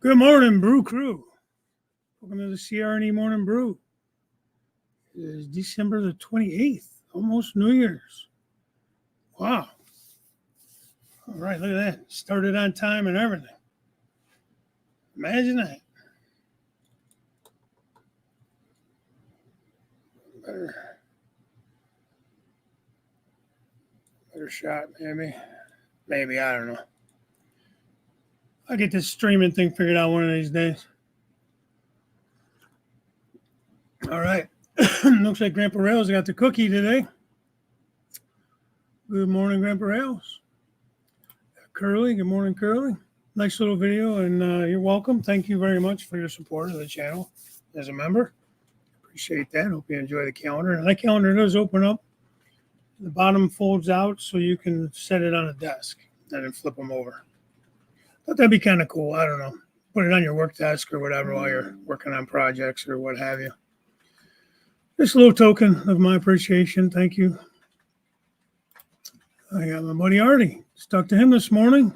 Good morning, Brew Crew. Welcome to the CR&E Morning Brew. It is December the 28th, almost New Year's. Wow. All right, look at that. Started on time and everything. Imagine that. Better shot, maybe. Maybe, I don't know. I'll get this streaming thing figured out one of these days. All right. Looks like Grandpa Rails got the cookie today. Good morning, Grandpa Rails. Curly, good morning, Curly. Nice little video, and you're welcome. Thank you very much for your support of the channel as a member. Appreciate that. Hope you enjoy the calendar. And that calendar does open up. The bottom folds out so you can set it on a desk and then flip them over. Thought that'd be kind of cool. I don't know. Put it on your work desk or whatever while you're working on projects or what have you. Just a little token of my appreciation. Thank you. I got my buddy Artie. Talked to him this morning.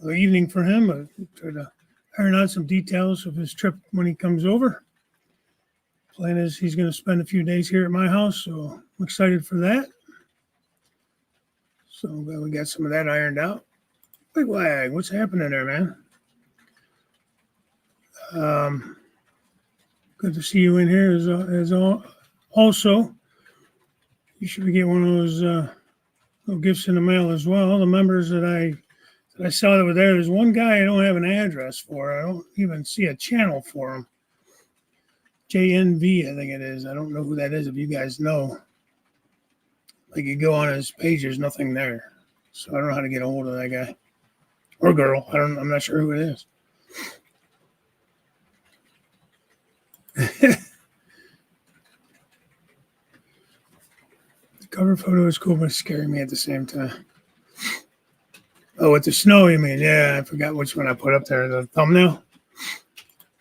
The evening for him. I tried to iron out some details of his trip when he comes over. Plan is he's going to spend a few days here at my house, so I'm excited for that. So I'm glad we got some of that ironed out. Big Wag, what's happening there, man? Good to see you in here also. You should be getting one of those little gifts in the mail as well. The members that I saw that were there, there's one guy I don't have an address for. I don't even see a channel for him. JNV, I think it is. I don't know who that is. If you guys know, like you go on his page, there's nothing there. So I don't know how to get a hold of that guy or girl. I'm not sure who it is. The cover photo is cool, but it's scaring me at the same time. Oh, with the snow, you mean? Yeah, I forgot which one I put up there. The thumbnail.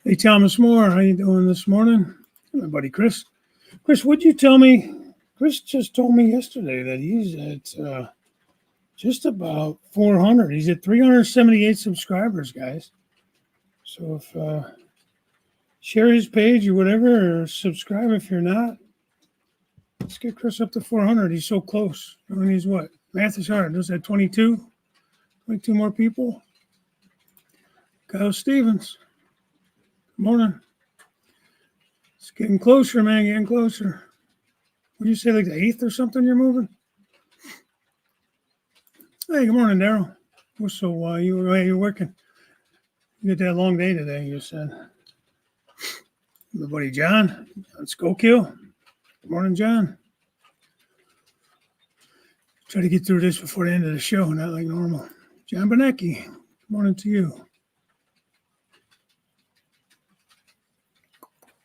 Hey, Thomas Moore, how you doing this morning? My buddy Chris. Chris, what'd you tell me? Chris just told me yesterday that he's at just about 400. He's at 378 subscribers, guys. So if share his page or whatever, or subscribe if you're not. Let's get Chris up to 400. He's so close. I mean, he's what? Math is hard. Does that 22? 22 more people. Kyle Stevens. Good morning. It's getting closer, man. Getting closer. Would you say like the 8th or something you're moving? Hey, good morning, Daryl. So you're working. You get that long day today, you said. My buddy John on Skokill. Good morning, John. Try to get through this before the end of the show, not like normal. John Benecki, good morning to you.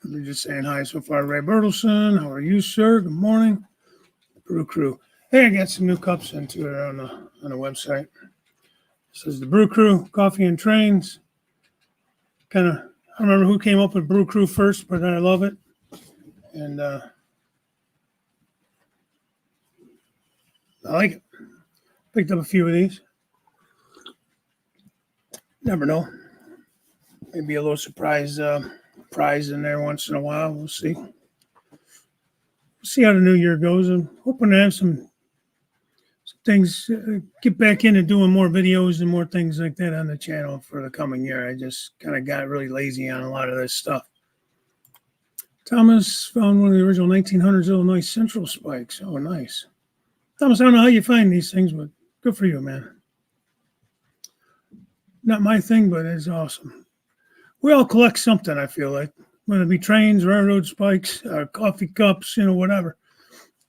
I'm just saying hi so far, Ray Bertelson. How are you, sir? Good morning. Brew Crew. Hey, I got some new cups into it on the website. This is the Brew Crew, coffee and trains. I don't remember who came up with Brew Crew first, but I love it. And I like it. Picked up a few of these. Never know. Maybe a little surprise prize in there once in a while. We'll see. We'll see how the new year goes. I'm hoping to have some things, get back into doing more videos and more things like that on the channel for the coming year. I just kind of got really lazy on a lot of this stuff. Thomas found one of the original 1900s Illinois Central spikes. Oh, nice. Thomas, I don't know how you find these things, but good for you, man. Not my thing, but it's awesome. We all collect something, I feel like. Whether it be trains, railroad spikes, coffee cups, whatever.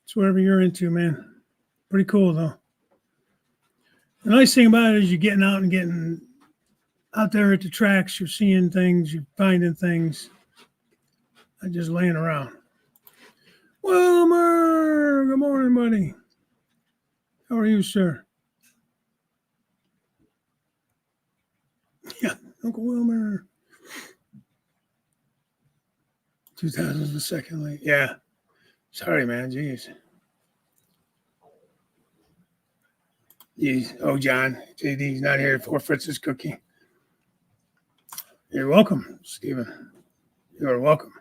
It's whatever you're into, man. Pretty cool, though. The nice thing about it is you're getting out there at the tracks. You're seeing things. You're finding things. Not just laying around. Wilmer! Good morning, buddy. How are you, sir? Yeah, Uncle Wilmer. 2000 is the second late. Yeah. Sorry, man. Jeez. Oh, John. JD's not here for Fritz's cookie. You're welcome, Stephen. You're welcome.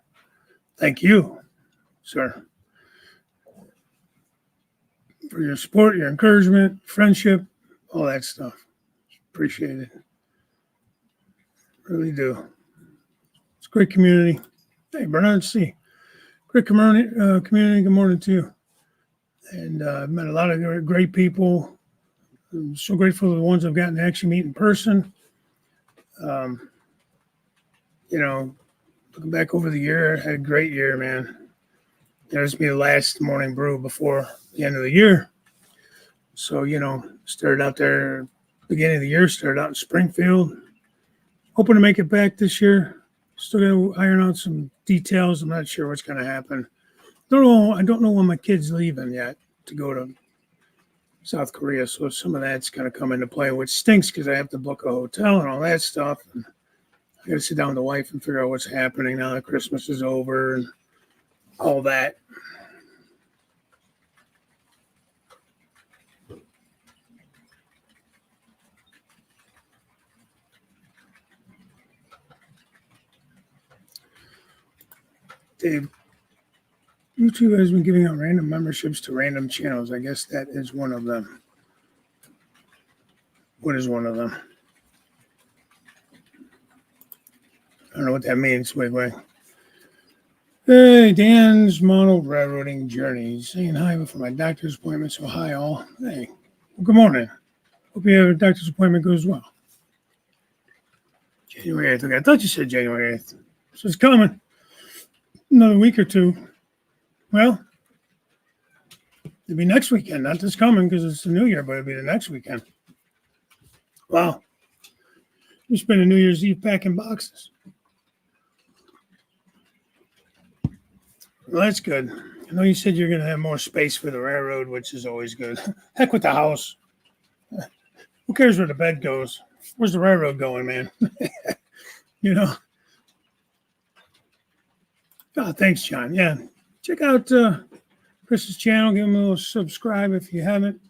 Thank you, sir, for your support, your encouragement, friendship, all that stuff. Appreciate it. Really do. It's a great community. Hey, Bernard C. Great community. Good morning to you. And I've met a lot of great people. I'm so grateful for the ones I've gotten to actually meet in person. Looking back over the year, I had a great year, man. This will be the last morning brew before the end of the year. So, started out there, beginning of the year, started out in Springfield. Hoping to make it back this year. Still got to iron out some details. I'm not sure what's going to happen. I don't know when my kid's leaving yet to go to South Korea. So some of that's going to come into play, which stinks because I have to book a hotel and all that stuff. And I got to sit down with the wife and figure out what's happening now that Christmas is over and all that. Dave, YouTube has been giving out random memberships to random channels. I guess that is one of them. What is one of them? I don't know what that means. Wait. Hey, Dan's model railroading journey. He's saying hi before my doctor's appointment. So hi all. Hey, well, good morning. Hope your doctor's appointment goes well. January 8th. Okay, I thought you said January 8th. So it's coming. Another week or two. Well, it'll be next weekend, not this coming because it's the New Year, but it'll be the next weekend. Wow. We spent a New Year's Eve packing boxes. Well, that's good. I know you said you're going to have more space for the railroad, which is always good. Heck with the house. Who cares where the bed goes? Where's the railroad going, man? Oh, thanks, John. Yeah. Check out Chris's channel. Give him a little subscribe if you haven't.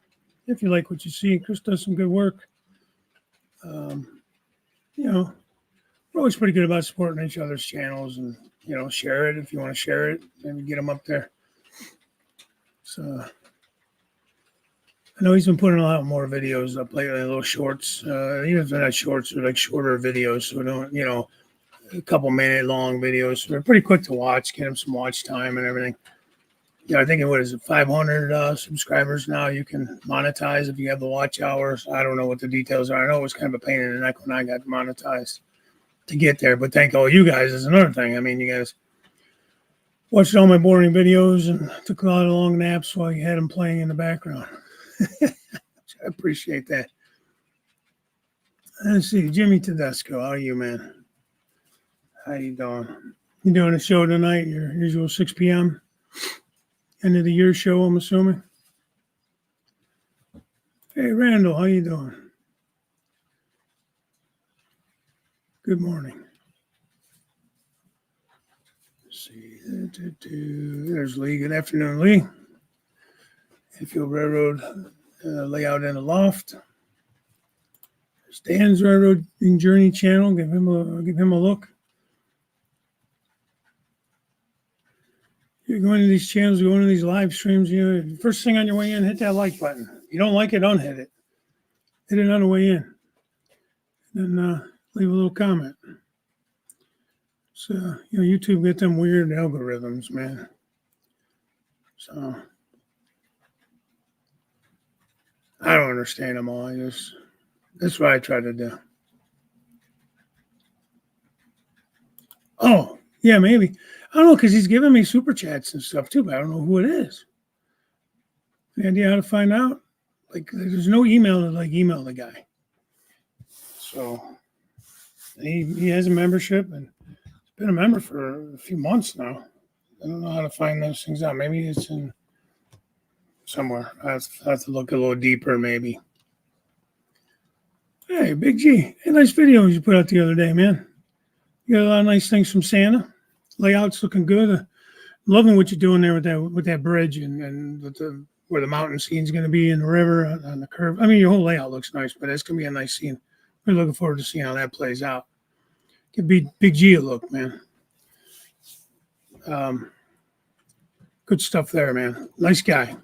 If you like what you see, Chris does some good work. We're always pretty good about supporting each other's channels and, share it if you want to share it. Maybe get them up there. So I know he's been putting a lot more videos up lately, little shorts. Even if they're not shorts, they're like shorter videos. So don't, a couple minute long videos. So they're pretty quick to watch, get them some watch time and everything. I think what is it, 500 subscribers now. You can monetize if you have the watch hours. I don't know what the details are. I know it was kind of a pain in the neck when I got monetized to get there, but thank all you guys is another thing. I mean, you guys watched all my boring videos and took a lot of long naps while you had them playing in the background. I appreciate that. Let's see, Jimmy Tedesco, how are you, man? How you doing? You doing a show tonight, your usual 6 p.m.? End of the year show, I'm assuming. Hey, Randall, how you doing? Good morning. Let's see. There's Lee. Good afternoon, Lee. Hayfield Railroad layout in the loft. There's Dan's Railroading Journey channel. Give him a look. You're going to these channels, going to these live streams. First thing on your way in, hit that like button. You don't like it, unhit it. Hit it on the way in. And leave a little comment. So, YouTube get them weird algorithms, man. So, I don't understand them all. That's what I try to do. Oh, yeah, maybe. I don't know, because he's giving me super chats and stuff too, but I don't know who it is. Any idea how to find out? Like, there's no email to email the guy. So he has a membership and he's been a member for a few months now. I don't know how to find those things out. Maybe it's in somewhere. I have to look a little deeper, maybe. Hey, Big G. Hey, nice videos you put out the other day, man. You got a lot of nice things from Santa. Layout's looking good. Loving what you're doing there with that bridge and where the mountain scene's going to be in the river on the curve. I mean, your whole layout looks nice, but it's going to be a nice scene. We're looking forward to seeing how that plays out. Give Big G a look, man. Good stuff there, man. Nice guy.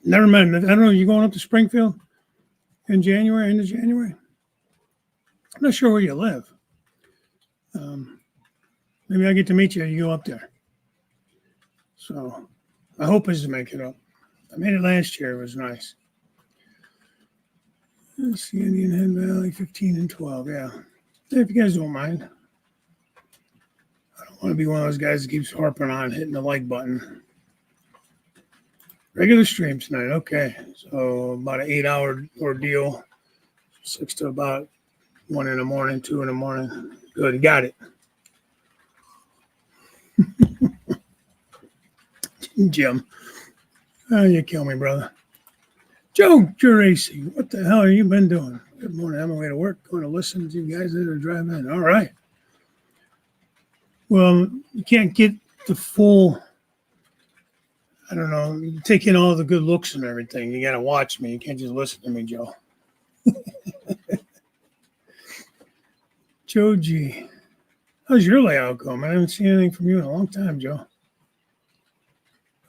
Never met him. I don't know. You going up to Springfield in January, end of January? I'm not sure where you live. Maybe I get to meet you. You go up there. So my hope is to make it up. I made it last year. It was nice. Let's see, Indian Head Valley, 15 and 12. Yeah. If you guys don't mind. I don't want to be one of those guys that keeps harping on hitting the like button. Regular stream tonight. Okay. So about an 8-hour ordeal. 6 to about 1 in the morning, 2 in the morning. Good. Got it. Jim. Oh, you kill me, brother. Joe Geraci, what the hell have you been doing? Good morning. I'm on my way to work. Going to listen to you guys that are driving in. All right. Well, you can't get the full, I don't know, take in all the good looks and everything. You got to watch me. You can't just listen to me, Joe. Joe G. How's your layout going? I haven't seen anything from you in a long time, Joe.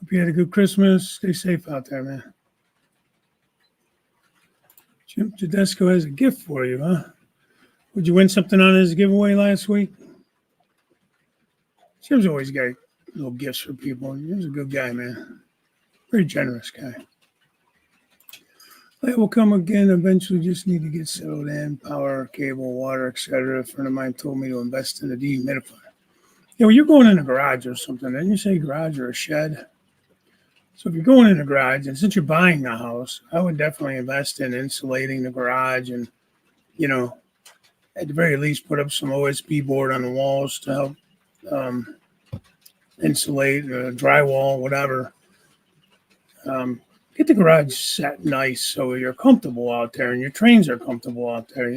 Hope you had a good Christmas. Stay safe out there, man. Jim Tedesco has a gift for you, huh? Would you win something on his giveaway last week? Jim's always got little gifts for people. Jim's a good guy, man. Very generous guy. That will come again. Eventually, just need to get settled in. Power, cable, water, etc. A friend of mine told me to invest in a dehumidifier. Yeah, well, you're going in a garage or something. Didn't you say garage or a shed? So if you're going in a garage, and since you're buying a house, I would definitely invest in insulating the garage and, at the very least, put up some OSB board on the walls to help insulate, drywall, whatever. Get the garage set nice so you're comfortable out there and your trains are comfortable out there,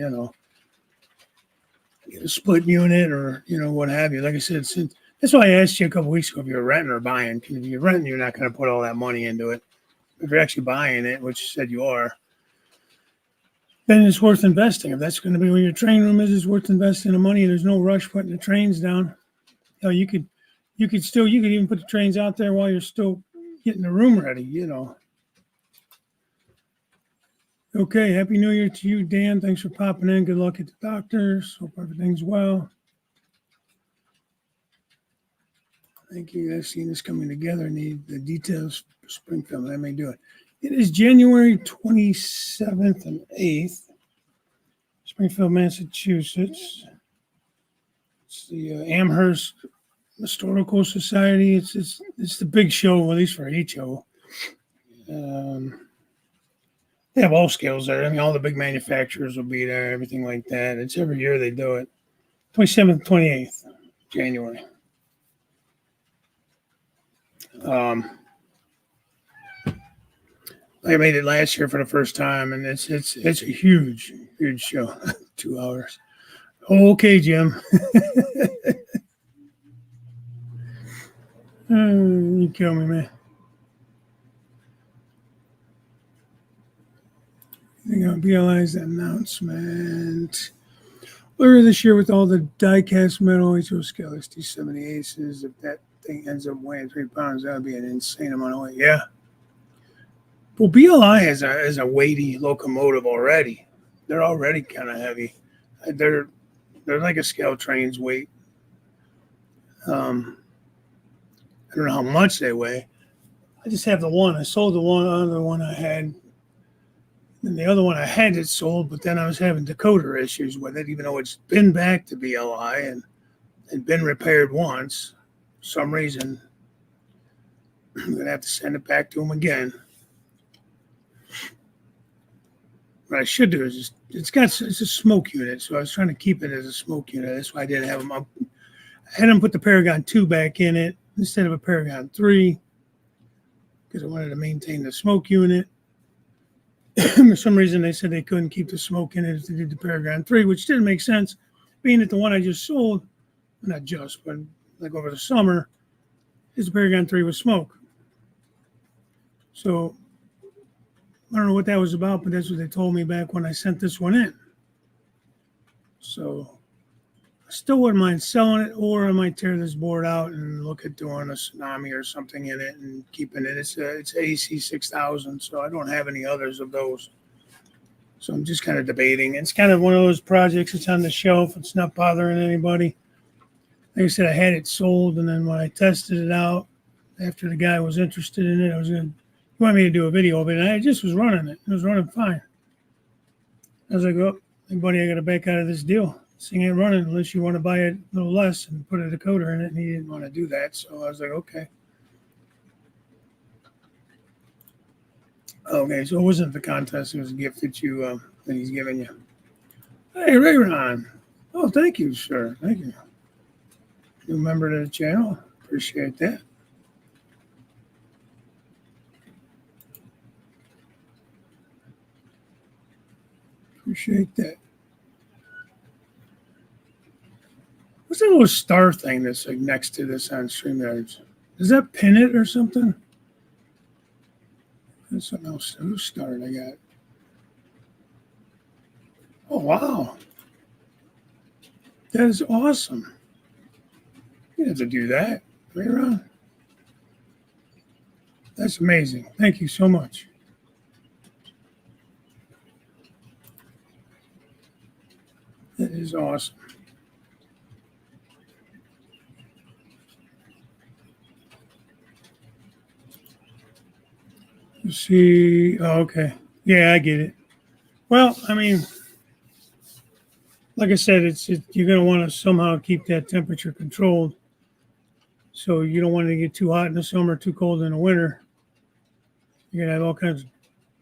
Get a split unit or, what have you. Like I said, that's why I asked you a couple weeks ago if you're renting or buying. If you're renting, you're not going to put all that money into it. If you're actually buying it, which you said you are, then it's worth investing. If that's going to be where your train room is, it's worth investing the money. There's no rush putting the trains down. You could even put the trains out there while you're still getting the room ready, Okay, Happy New Year to you, Dan. Thanks for popping in. Good luck at the doctors. Hope everything's well. Thank you. I've seen this coming together. Need the details for Springfield. I may do it. It is January 27th and 8th, Springfield, Massachusetts. It's the Amherst Historical Society. It's the big show, at least for HO. They have all scales there. I mean, all the big manufacturers will be there, everything like that. It's every year they do it. 27th, 28th, January. I made it last year for the first time, and it's a huge show. 2 hours. Okay, Jim. You kill me, man. I think I'll realize the announcement. Earlier this year, with all the die-cast metal HO scale ST70 aces, if that thing ends up weighing 3 pounds, that would be an insane amount of weight. Yeah. Well, BLI is a weighty locomotive already. They're already kind of heavy. They're like a scale train's weight. I don't know how much they weigh. I just have the one. I sold the other one I had. And the other one I had it sold, but then I was having decoder issues with it, even though it's been back to BLI and been repaired once. For some reason, I'm going to have to send it back to them again. What I should do is it's a smoke unit, so I was trying to keep it as a smoke unit. That's why I didn't have them up. I had them put the Paragon 2 back in it instead of a Paragon 3 because I wanted to maintain the smoke unit. For some reason, they said they couldn't keep the smoke in it if they did the Paragon 3, which didn't make sense, being that the one I just sold, not just, but like over the summer, is the Paragon 3 with smoke. So I don't know what that was about, but that's what they told me back when I sent this one in. So still wouldn't mind selling it, or I might tear this board out and look at doing a tsunami or something in it and keeping it. It's AC 6000, so I don't have any others of those. So I'm just kind of debating. It's kind of one of those projects. It's on the shelf. It's not bothering anybody. Like I said, I had it sold, and then when I tested it out, after the guy was interested in it, he wanted me to do a video of it, and I just was running it. It was running fine. I was like, oh, hey, buddy, I got to back out of this deal. This thing ain't running unless you want to buy it a little less and put a decoder in it, and he didn't want to do that. So I was like, okay. Okay, so it wasn't the contest. It was a gift that he's giving you. Hey, Ray Ron. Oh, thank you, sir. Thank you. New member to the channel. Appreciate that. Appreciate that. What's that little star thing that's like next to this on StreamYard? Does that pin it or something? That's something else. Who's started? I got. Oh, wow. That is awesome. You have to do that. Right around. That's amazing. Thank you so much. That is awesome. You see, oh, okay. Yeah, I get it. Well, I mean, like I said, you're going to want to somehow keep that temperature controlled. So you don't want it to get too hot in the summer, too cold in the winter. You're going to have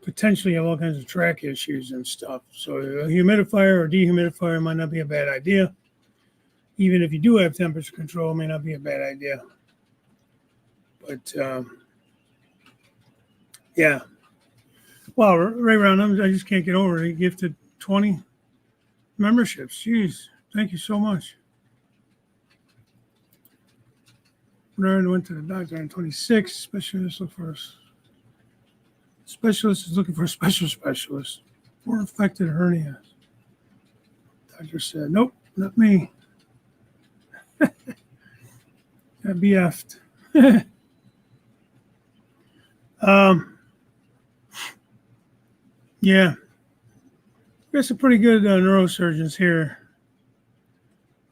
potentially have all kinds of track issues and stuff. So a humidifier or dehumidifier might not be a bad idea. Even if you do have temperature control, it may not be a bad idea. But yeah. Wow, Ray Round, I just can't get over it. He gifted 20 memberships. Jeez, thank you so much. Bernard went to the doctor on 26. Specialist is looking for a specialist for affected hernias. Doctor said, nope, not me. Got BF'd. Yeah. Got some pretty good neurosurgeons here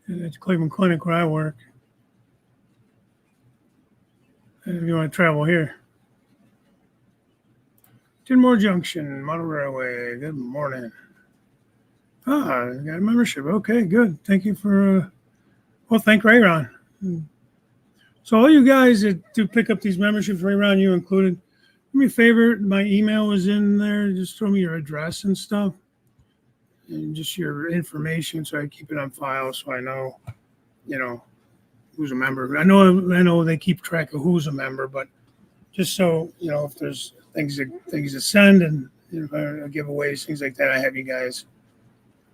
at the Cleveland Clinic where I work. If you want to travel here. Tinmore Junction, Model Railway. Good morning. Ah, I got a membership. Okay, good. Thank you for, thank Rayron. So all you guys that do pick up these memberships, Rayron, you included, do me a favor, my email is in there. Just throw me your address and stuff and just your information so I keep it on file so I know, who's a member. I know they keep track of who's a member, but just so, if there's things to send and giveaways, things like that, I have you guys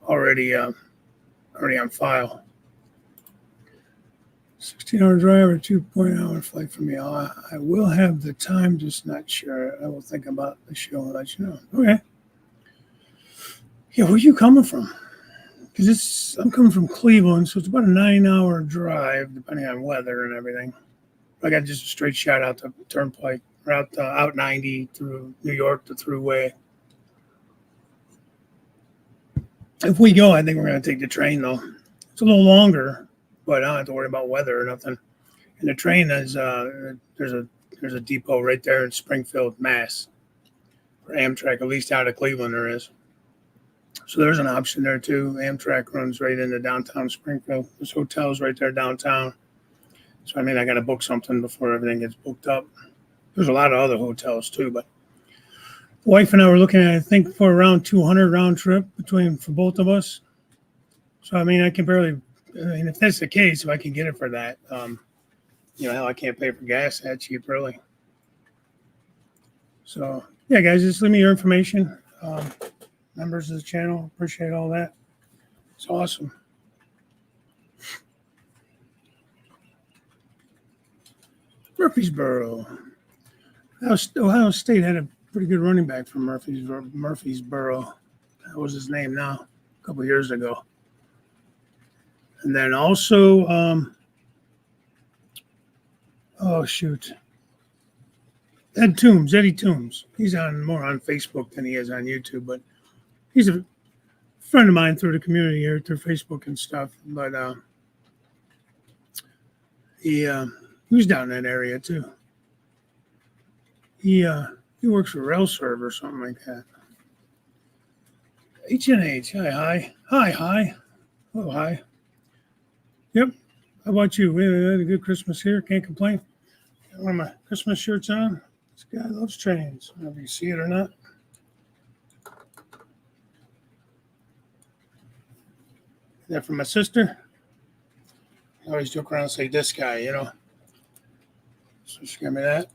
already on file. 16-hour drive or 2.0-hour flight from me. I will have the time, just not sure. I will think about the show and let you know. Okay. Yeah, where are you coming from? Because I'm coming from Cleveland, so it's about a 9-hour drive, depending on weather and everything. I got just a straight shot out the turnpike, or out 90 through New York, the thruway. If we go, I think we're going to take the train, though. It's a little longer, but I don't have to worry about weather or nothing. And the train is there's a depot right there in Springfield, Mass. For Amtrak, at least out of Cleveland there is. So there's an option there too. Amtrak runs right into downtown Springfield. There's hotels right there downtown. So I got to book something before everything gets booked up. There's a lot of other hotels too, but the wife and I were looking at, I think, for around 200 round trip for both of us. So I can barely. If that's the case, if I can get it for that, hell, I can't pay for gas that cheap, really. So yeah, guys, just leave me your information. Members of the channel, appreciate all that. It's awesome. Murfreesboro. Ohio State had a pretty good running back from Murfreesboro. That was his name now, a couple of years ago. And then also, oh shoot, Eddie Toombs. He's more on Facebook than he is on YouTube, but he's a friend of mine through the community here, through Facebook and stuff. But he was down in that area too. He works for RailServe or something like that. H&H, hi. Oh, hi. Yep. How about you? We had a good Christmas here. Can't complain. Got one of my Christmas shirts on. This guy loves trains, whether you see it or not. Is that from my sister? I always joke around and say this guy, you know. So she got me that.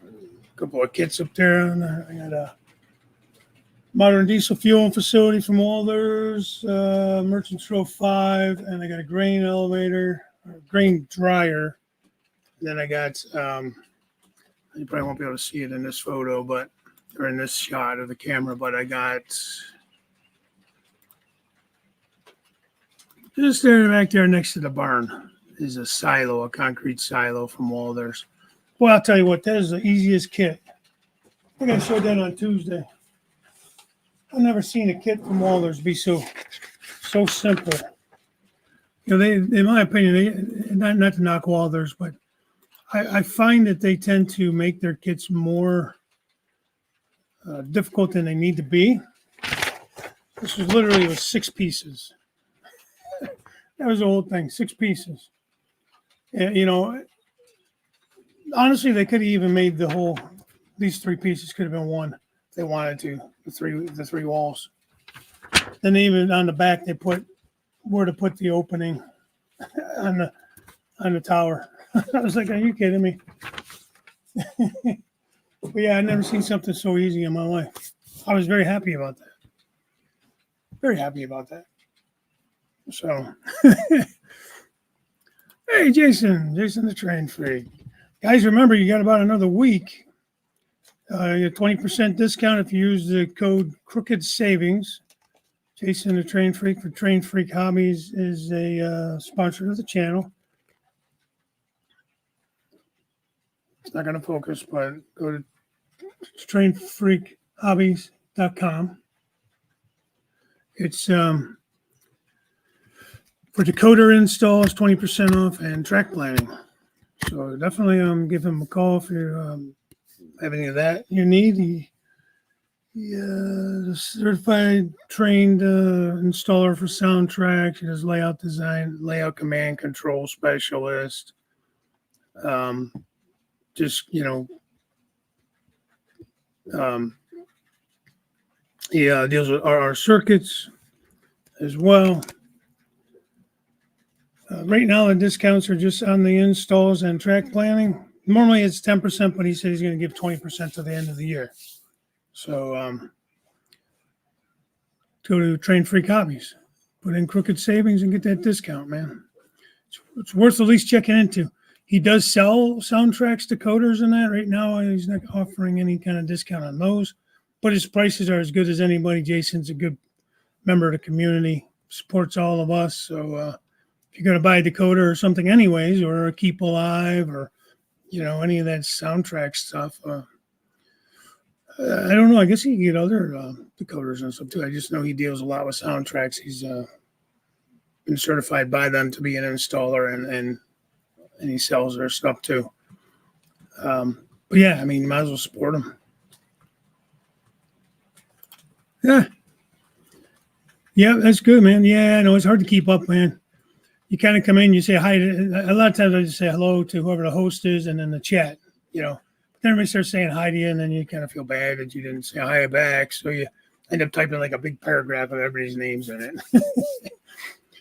A couple of kits up there. And I got a modern diesel fueling facility from Walters, Merchants Row 5, and I got a grain elevator, or grain dryer. And then I got, you probably won't be able to see it in this photo, or in this shot of the camera, but I got just there back there next to the barn is a concrete silo from Walters. Well, I'll tell you what, that is the easiest kit. I think I showed that on Tuesday. I've never seen a kit from Walters be so simple. You know, they, in my opinion, not to knock Walters, but I find that they tend to make their kits more difficult than they need to be. This was literally 6 pieces. That was the whole thing, 6 pieces. And, you know, honestly, they could have even made these 3 pieces could have been one if they wanted to, the three walls. Then even on the back, they put where to put the opening on the tower. I was like, are you kidding me? But yeah, I've never seen something so easy in my life. I was very happy about that. Very happy about that. So, hey, Jason the train freak. Guys, remember, you got about another week. You get 20% discount if you use the code Crooked Savings. Jason the Train Freak for Train Freak Hobbies is a sponsor of the channel. It's not going to focus, but go to trainfreakhobbies.com. It's for decoder installs, 20% off, and track planning. So definitely give him a call if you have any of that you need. He certified, trained installer for soundtracks. He does layout design, layout command control specialist. Just, you know, he deals with our circuits as well. Right now, the discounts are just on the installs and track planning. Normally, it's 10%, but he said he's going to give 20% to the end of the year. So, go to Train Freak Hobbies, put in Crooked Savings, and get that discount, man. It's worth at least checking into. He does sell soundtracks, decoders, and that. Right now, he's not offering any kind of discount on those, but his prices are as good as anybody. Jason's a good member of the community, supports all of us. So if you're going to buy a decoder or something anyways, or a Keep Alive, or, you know, any of that soundtrack stuff, I don't know. I guess he can get other decoders and stuff too. I just know he deals a lot with soundtracks. He's been certified by them to be an installer, and he sells their stuff too. But yeah, I mean, you might as well support him. Yeah, that's good, man. Yeah, I know it's hard to keep up, man. You kind of come in, you say hi. A lot of times I just say hello to whoever the host is, and then the chat, you know. Then everybody starts saying hi to you, and then you kind of feel bad that you didn't say hi back. So you end up typing like a big paragraph of everybody's names in it.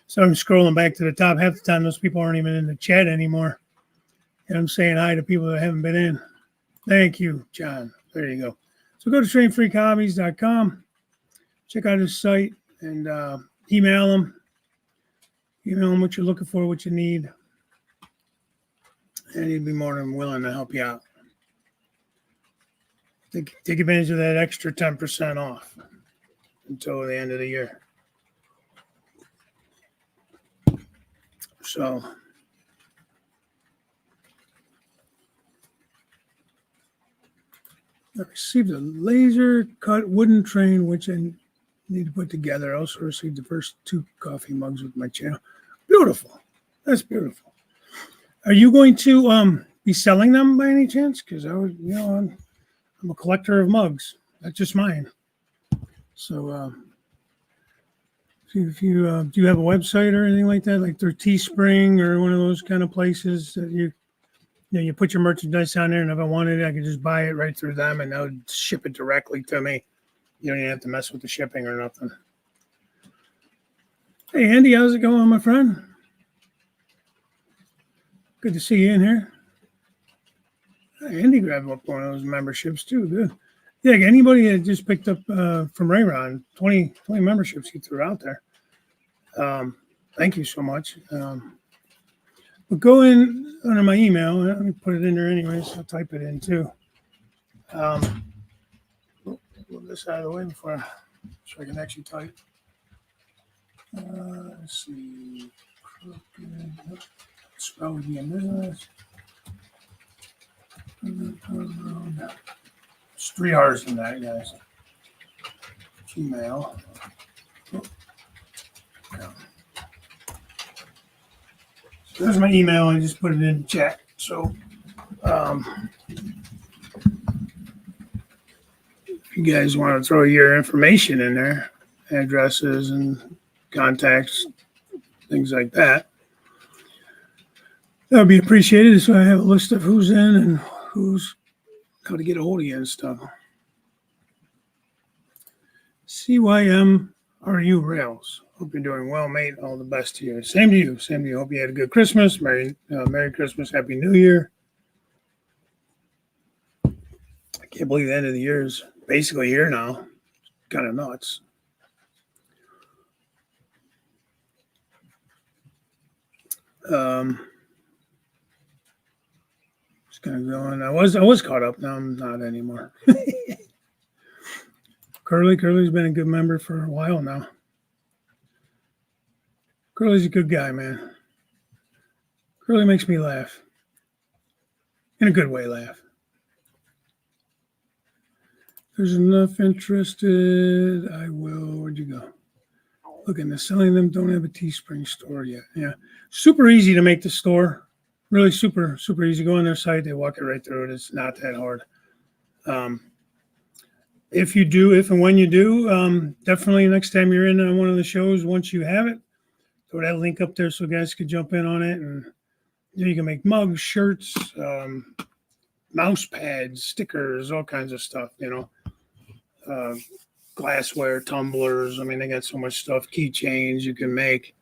So I'm scrolling back to the top. Half the time, those people aren't even in the chat anymore. And I'm saying hi to people that haven't been in. Thank you, John. There you go. So go to trainfreakhobbies.com. Check out his site and email him. Email him what you're looking for, what you need. And he'd be more than willing to help you out. Take advantage of that extra 10% off until the end of the year. So I received a laser cut wooden train, which I need to put together. I also received the first 2 coffee mugs with my channel. Beautiful. That's beautiful. Are you going to be selling them by any chance? Because I'm a collector of mugs. That's just mine. So if you do you have a website or anything like that, like through Teespring or one of those kind of places that you put your merchandise on there, and if I wanted it, I could just buy it right through them, and they'll ship it directly to me. You don't even have to mess with the shipping or nothing. Hey, Andy, how's it going, my friend? Good to see you in here. Hey, Andy grabbed up one of those memberships too. Good. Yeah, anybody that just picked up from Rayron, 20 memberships he threw out there. Thank you so much. But go in under my email. Let me put it in there anyways. I'll type it in too. Move this out of the way so I can actually type. Let's see. Spell again. Business. It's 3 R's in that, guys. Gmail. Yeah. So there's my email. I just put it in the chat. So if you guys want to throw your information in there, addresses and contacts, things like that, that would be appreciated. So I have a list of who's in and how to get a hold of you and stuff. CYMRU Rails. Hope you're doing well, mate. All the best to you. Same to you. Same to you. Hope you had a good Christmas. Merry Christmas. Happy New Year. I can't believe the end of the year is basically here now. Kind of nuts. Just kind of going. I was caught up. Now I'm not anymore. Curly's been a good member for a while now. Curly's a good guy, man. Curly makes me laugh. In a good way, laugh. If there's enough interested, I will. Where'd you go? Looking to selling them. Don't have a Teespring store yet. Yeah. Super easy to make the store. Really super, super easy. Go on their site. They walk it right through it. It's not that hard. If and when you do, definitely next time you're in on one of the shows, once you have it, throw that link up there so guys could jump in on it. And you can make mugs, shirts, mouse pads, stickers, all kinds of stuff, glassware, tumblers. I mean, they got so much stuff, keychains you can make.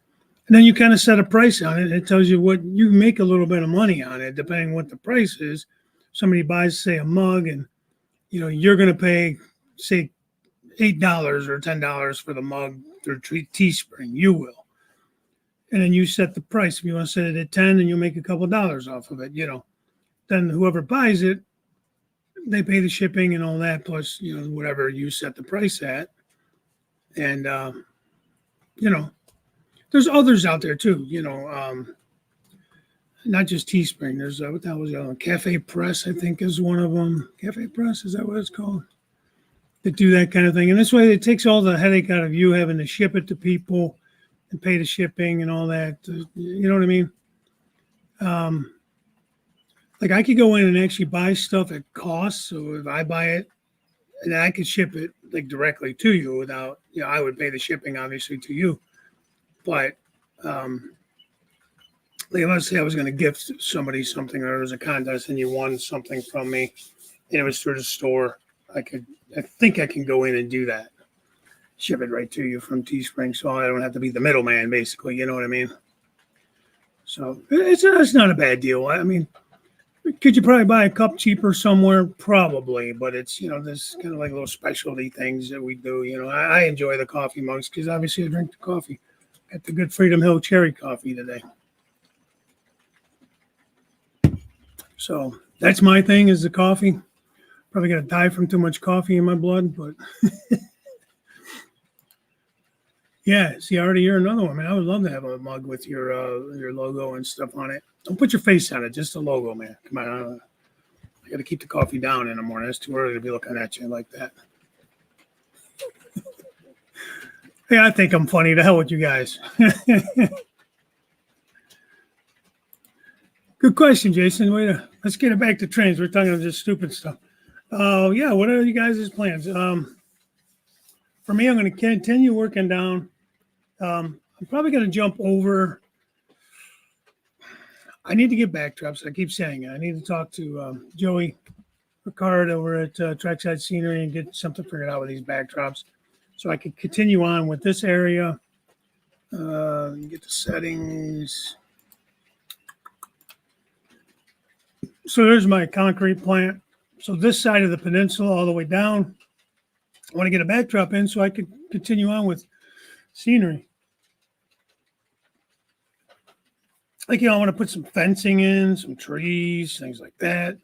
And then you kind of set a price on it. It tells you what you make a little bit of money on it, depending on what the price is. Somebody buys, say, a mug, and you're going to pay, say, $8 or $10 for the mug through Teespring. You will. And then you set the price. If you want to set it at 10, and you'll make a couple of dollars off of it, Then whoever buys it, they pay the shipping and all that, plus, whatever you set the price at. And, there's others out there too, not just Teespring. There's, what the hell was the other one? Cafe Press, I think, is one of them. Cafe Press, is that what it's called? That do that kind of thing. And this way it takes all the headache out of you having to ship it to people and pay the shipping and all that. You know what I mean? Like I could go in and actually buy stuff at cost. So if I buy it, and I could ship it like directly to you without, I would pay the shipping obviously to you. But let's say I was going to gift somebody something, or there was a contest and you won something from me, and it was through the store. I think I can go in and do that, ship it right to you from Teespring, so I don't have to be the middleman, basically. You know what I mean? So it's not a bad deal. I mean, could you probably buy a cup cheaper somewhere? Probably, but it's there's kind of like little specialty things that we do. I enjoy the coffee mugs because obviously I drink the coffee. Got the good Freedom Hill cherry coffee today. So that's my thing, is the coffee. Probably gonna die from too much coffee in my blood, but Yeah, see, already you're another one, man. I would love to have a mug with your logo and stuff on it. Don't put your face on it, just the logo, man. Come on, I got to keep the coffee down in the morning. It's too early to be looking at you like that. Yeah, I think I'm funny. To hell with you guys. Good question, Jason. Let's get it back to trains. We're talking about just stupid stuff. Yeah, what are you guys' plans? For me, I'm going to continue working down. I'm probably going to jump over. I need to get backdrops. I keep saying it. I need to talk to Joey Ricard over at Trackside Scenery and get something figured out with these backdrops, so I can continue on with this area. Get the settings. So there's my concrete plant. So this side of the peninsula all the way down, I want to get a backdrop in so I could continue on with scenery. Like, I want to put some fencing in, some trees, things like that.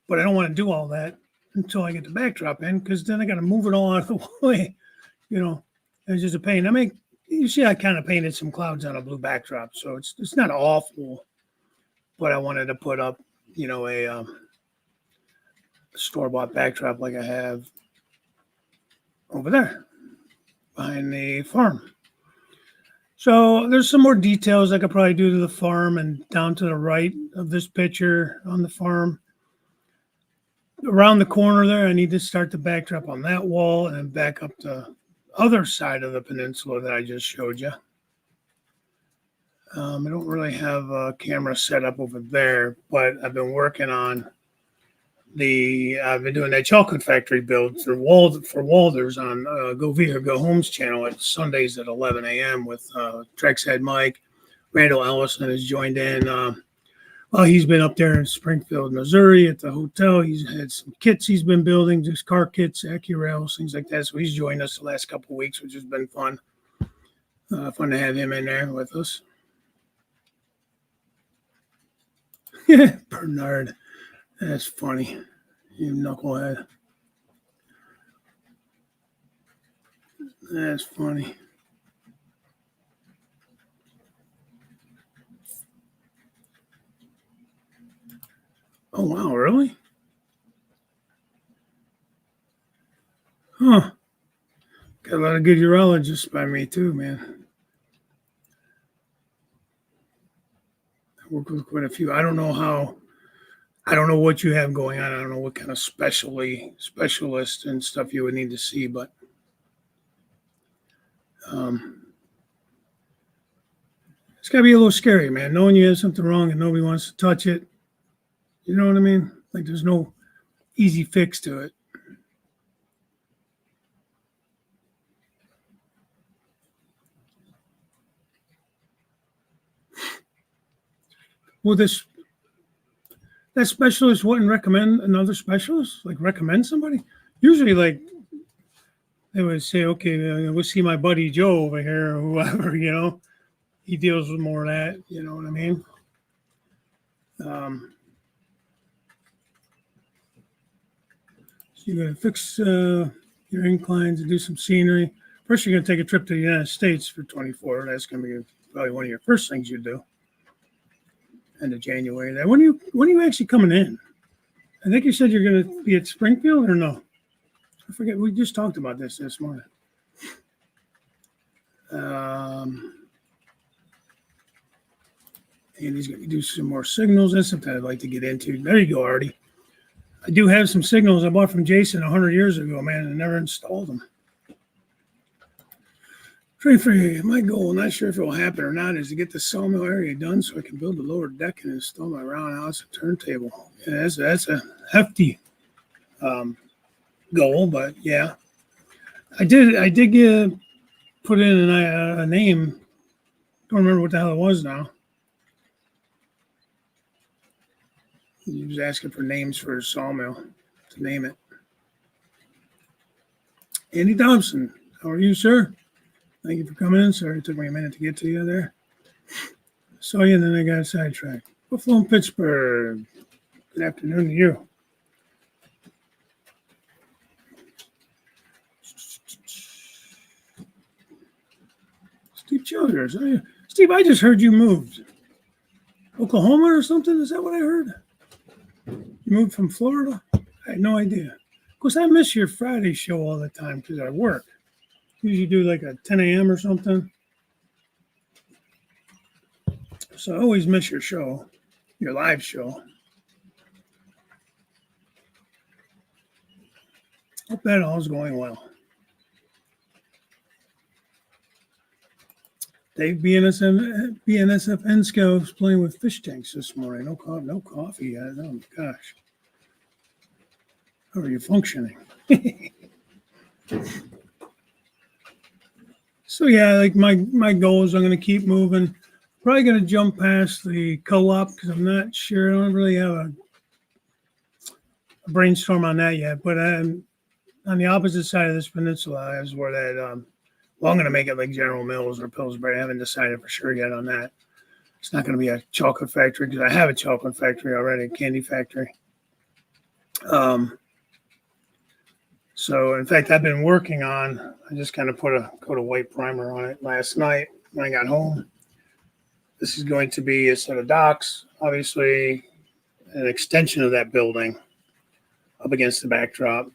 But I don't want to do all that until I get the backdrop in, because then I got to move it all out of the way. It's just a pain. You see, I kind of painted some clouds on a blue backdrop, so it's not awful. But I wanted to put up, a store-bought backdrop like I have over there behind the farm. So there's some more details I could probably do to the farm, and down to the right of this picture on the farm. Around the corner there, I need to start the backdrop on that wall and back up the other side of the peninsula that I just showed you. I don't really have a camera set up over there, but I've been working on I've been doing that chocolate factory build for Walders on Go Via Go Home's channel at Sundays at 11 a.m. with Trekshead Mike. Randall Ellison has joined in. He's been up there in Springfield, Missouri at the hotel. He's had some kits he's been building, just car kits, AccuRails, things like that. So he's joined us the last couple of weeks, which has been fun. Fun to have him in there with us. Bernard. That's funny. You knucklehead. That's funny. Oh, wow, really? Huh. Got a lot of good urologists by me, too, man. I work with quite a few. I don't know what you have going on. I don't know what kind of specialist and stuff you would need to see, but it's got to be a little scary, man, knowing you have something wrong and nobody wants to touch it. You know what I mean? Like, there's no easy fix to it. Well, that specialist wouldn't recommend another specialist? Like, recommend somebody? Usually, like, they would say, okay, we'll see my buddy Joe over here or whoever, He deals with more of that, you know what I mean? So you're going to fix your inclines and do some scenery. First, you're going to take a trip to the United States for 24. That's going to be probably one of your first things you do. End of January. There. When are you actually coming in? I think you said you're going to be at Springfield or no? I forget. We just talked about this morning. And he's going to do some more signals. That's something I'd like to get into. There you go, Artie. I do have some signals I bought from Jason 100 years ago, man, and never installed them. Train free. My goal, not sure if it will happen or not, is to get the sawmill area done so I can build the lower deck and install my roundhouse and turntable. Yeah, that's a hefty goal, but yeah, I did put in a name. Don't remember what the hell it was now. He was asking for names for his sawmill to name it. Andy Thompson, how are you, sir? Thank you for coming in. Sorry it took me a minute to get to you there. Saw you and then I got sidetracked. Buffalo and Pittsburgh. Good afternoon to you. Steve Childers. Steve, I just heard you moved. Oklahoma or something? Is that what I heard? You moved from Florida? I had no idea. Of course, I miss your Friday show all the time because I work. Usually do like a 10 a.m. or something. So I always miss your show, your live show. Hope that all's going well. Dave BNSF Scouts playing with fish tanks this morning. No coffee yet. Oh my gosh. How are you functioning? So yeah, like my goal is I'm going to keep moving. Probably going to jump past the co-op because I'm not sure. I don't really have a brainstorm on that yet. But on the opposite side of this peninsula is where that, well, I'm going to make it like General Mills or Pillsbury. I haven't decided for sure yet on that. It's not going to be a chocolate factory because I have a chocolate factory already, a candy factory. So, in fact, I've been working on, I just kind of put a coat of white primer on it last night when I got home. This is going to be a set of docks, obviously an extension of that building up against the backdrop.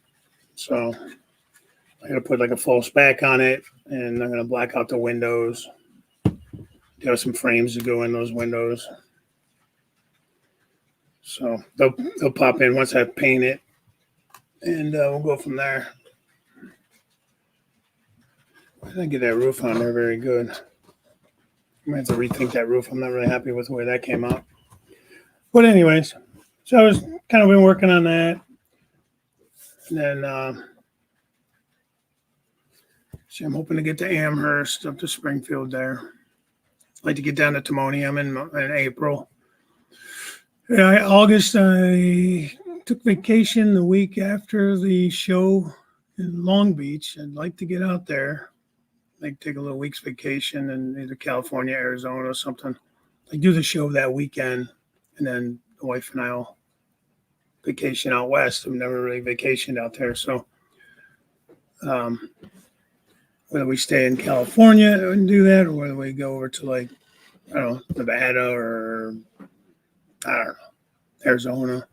So I'm going to put like a false back on it, and I'm going to black out the windows. Got some frames to go in those windows. So they'll pop in once I paint it, and we'll go from there. I didn't get that roof on there very good. I'm going to have to rethink that roof. I'm not really happy with the way that came out. But anyways, so I was kind of been working on that. And then see, I'm hoping to get to Amherst up to Springfield there. I'd like to get down to Timonium in April. Yeah, August, I took vacation the week after the show in Long Beach. I'd like to get out there. Like take a little week's vacation in either California, Arizona, or something. Like do the show that weekend, and then the wife and I'll vacation out west. I've never really vacationed out there, so whether we stay in California and do that, or whether we go over to like I don't know Nevada or I don't know Arizona,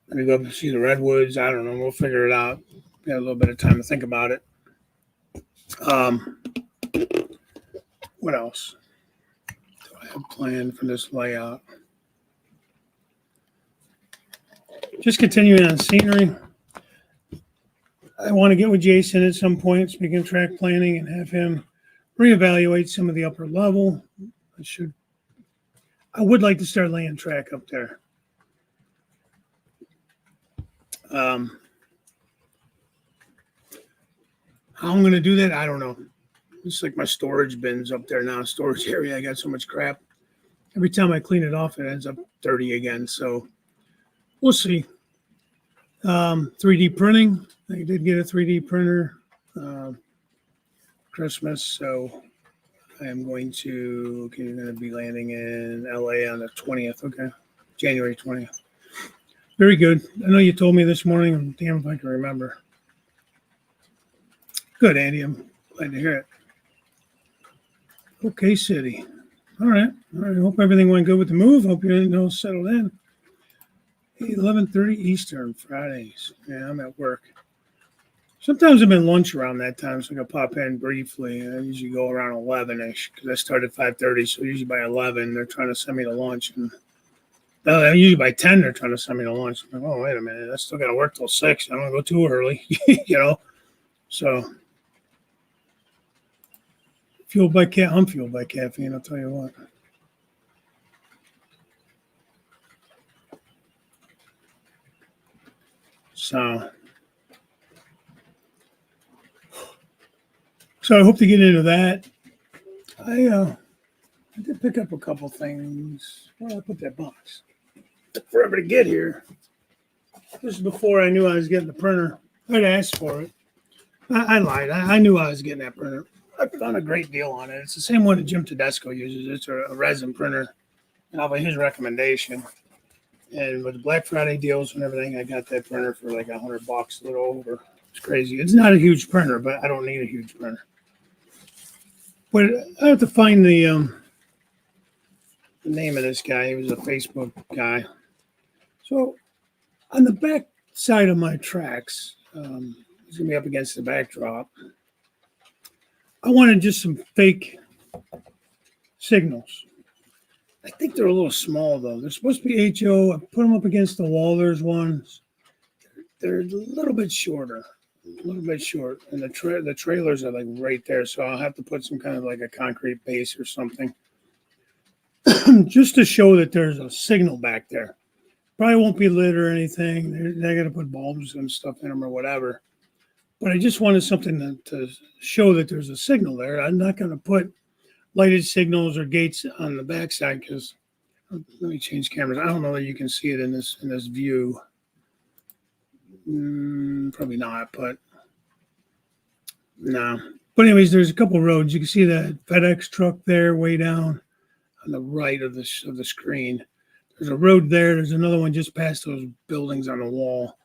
maybe go see the redwoods. I don't know. We'll figure it out. We got a little bit of time to think about it. What else do I have planned for this layout? Just continuing on scenery. I want to get with Jason at some point, speaking of track planning, and have him reevaluate some of the upper level. I would like to start laying track up there. How I'm going to do that, I don't know. It's like my storage bins up there now, storage area. I got so much crap. Every time I clean it off, it ends up dirty again. So we'll see. 3D printing. I did get a 3D printer Christmas. So I am going to be landing in LA on the 20th. Okay. January 20th. Very good. I know you told me this morning. I'm damn if I can remember. Good, Andy. I'm glad to hear it. Okay, City. All right. Hope everything went good with the move. Hope you're settled in. 11:30 Eastern, Fridays. Yeah, I'm at work. Sometimes I'm in lunch around that time, so I can pop in briefly. I usually go around 11-ish because I start at 5:30, so usually by 11, they're trying to send me to lunch. And usually by 10, they're trying to send me to lunch. I'm like, oh, wait a minute. I still got to work till 6. I don't want to go too early, So... I'm fueled by caffeine, I'll tell you what. So I hope to get into that. I did pick up a couple things. Where did I put that box? Took forever to get here. This is before I knew I was getting the printer. I'd asked for it. I lied. I knew I was getting that printer. I found a great deal on it. It's the same one that Jim Tedesco uses. It's a resin printer, and by his recommendation. And with the Black Friday deals and everything, I got that printer for like $100, a little over. It's crazy. It's not a huge printer, but I don't need a huge printer. But I have to find the name of this guy. He was a Facebook guy. So on the back side of my tracks, it's gonna be up against the backdrop. I wanted just some fake signals. I think they're a little small though. They're supposed to be HO. I put them up against the wall. There's ones. They're a little bit shorter, a little bit short, and the trailers are like right there. So I'll have to put some kind of like a concrete base or something, just to show that there's a signal back there. Probably won't be lit or anything. They're going to put bulbs and stuff in them or whatever. But I just wanted something to show that there's a signal there. I'm not going to put lighted signals or gates on the backside because let me change cameras. I don't know that you can see it in this view. Probably not, but no. But anyways, there's a couple roads. You can see that FedEx truck there way down on the right of the screen. There's a road there. There's another one just past those buildings on the wall.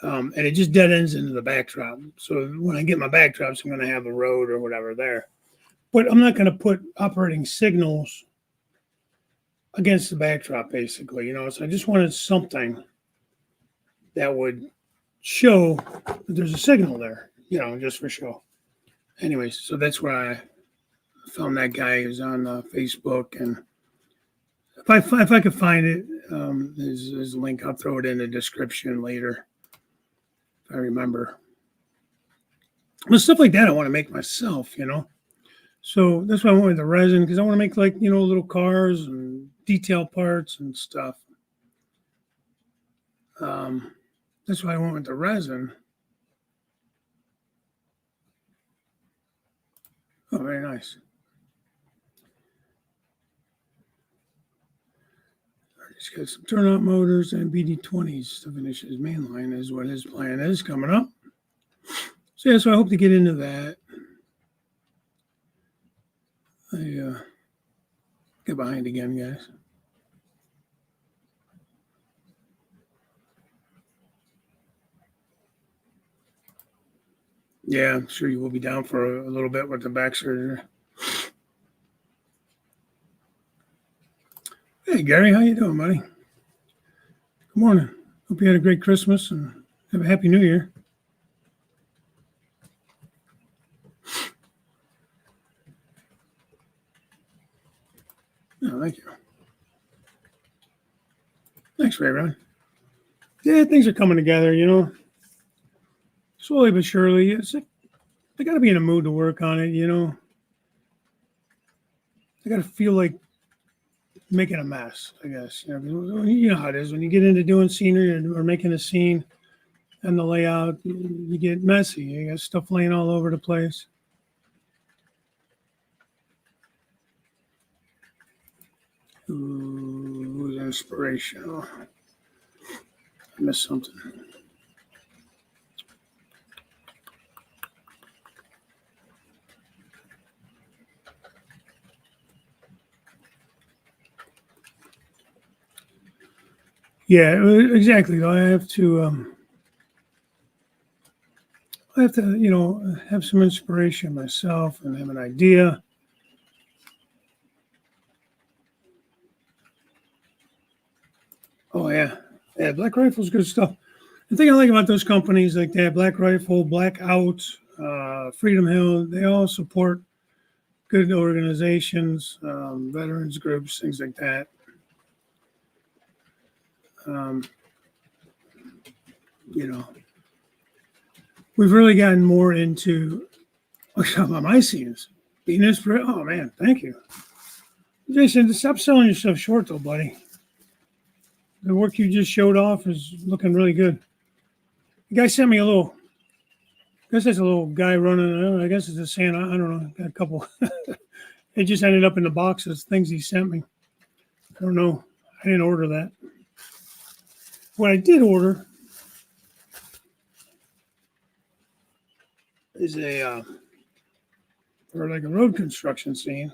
And it just dead ends into the backdrop. So when I get my backdrops, I'm going to have a road or whatever there. But I'm not going to put operating signals against the backdrop, basically. So I just wanted something that would show that there's a signal there, just for show. Anyways, so that's where I found that guy who's on Facebook. And if I could find it, his link, I'll throw it in the description later, if I remember. But stuff like that I want to make myself, So that's why I went with the resin, because I want to make like, little cars and detail parts and stuff. That's why I went with the resin. Oh, very nice. He's got some turnout motors and BD20s to finish his main line is what his plan is coming up. So yeah, so I hope to get into that. I get behind again, guys. Yeah, I'm sure you will be down for a little bit with the back surgery. Hey, Gary, how you doing, buddy? Good morning. Hope you had a great Christmas and have a happy New Year. Oh, thank you. Thanks, Ray Ron. Yeah, things are coming together, slowly but surely. I got to be in a mood to work on it, I got to feel like making a mess, I guess. You know how it is when you get into doing scenery or making a scene and the layout, you get messy. You got stuff laying all over the place. Ooh, inspirational. I missed something. Yeah, exactly. I have to, have some inspiration myself and have an idea. Oh yeah, Black Rifle's good stuff. The thing I like about those companies like that, Black Rifle, Blackout, Freedom Hill, they all support good organizations, veterans groups, things like that. We've really gotten more into my scenes. Being inspired. Oh man, thank you, Jason. Stop selling yourself short, though, buddy. The work you just showed off is looking really good. The guy sent me a little. I guess that's a little guy running. I guess it's a Santa. I don't know. Got a couple. It just ended up in the boxes. Things he sent me. I don't know. I didn't order that. What I did order is for like a road construction scene,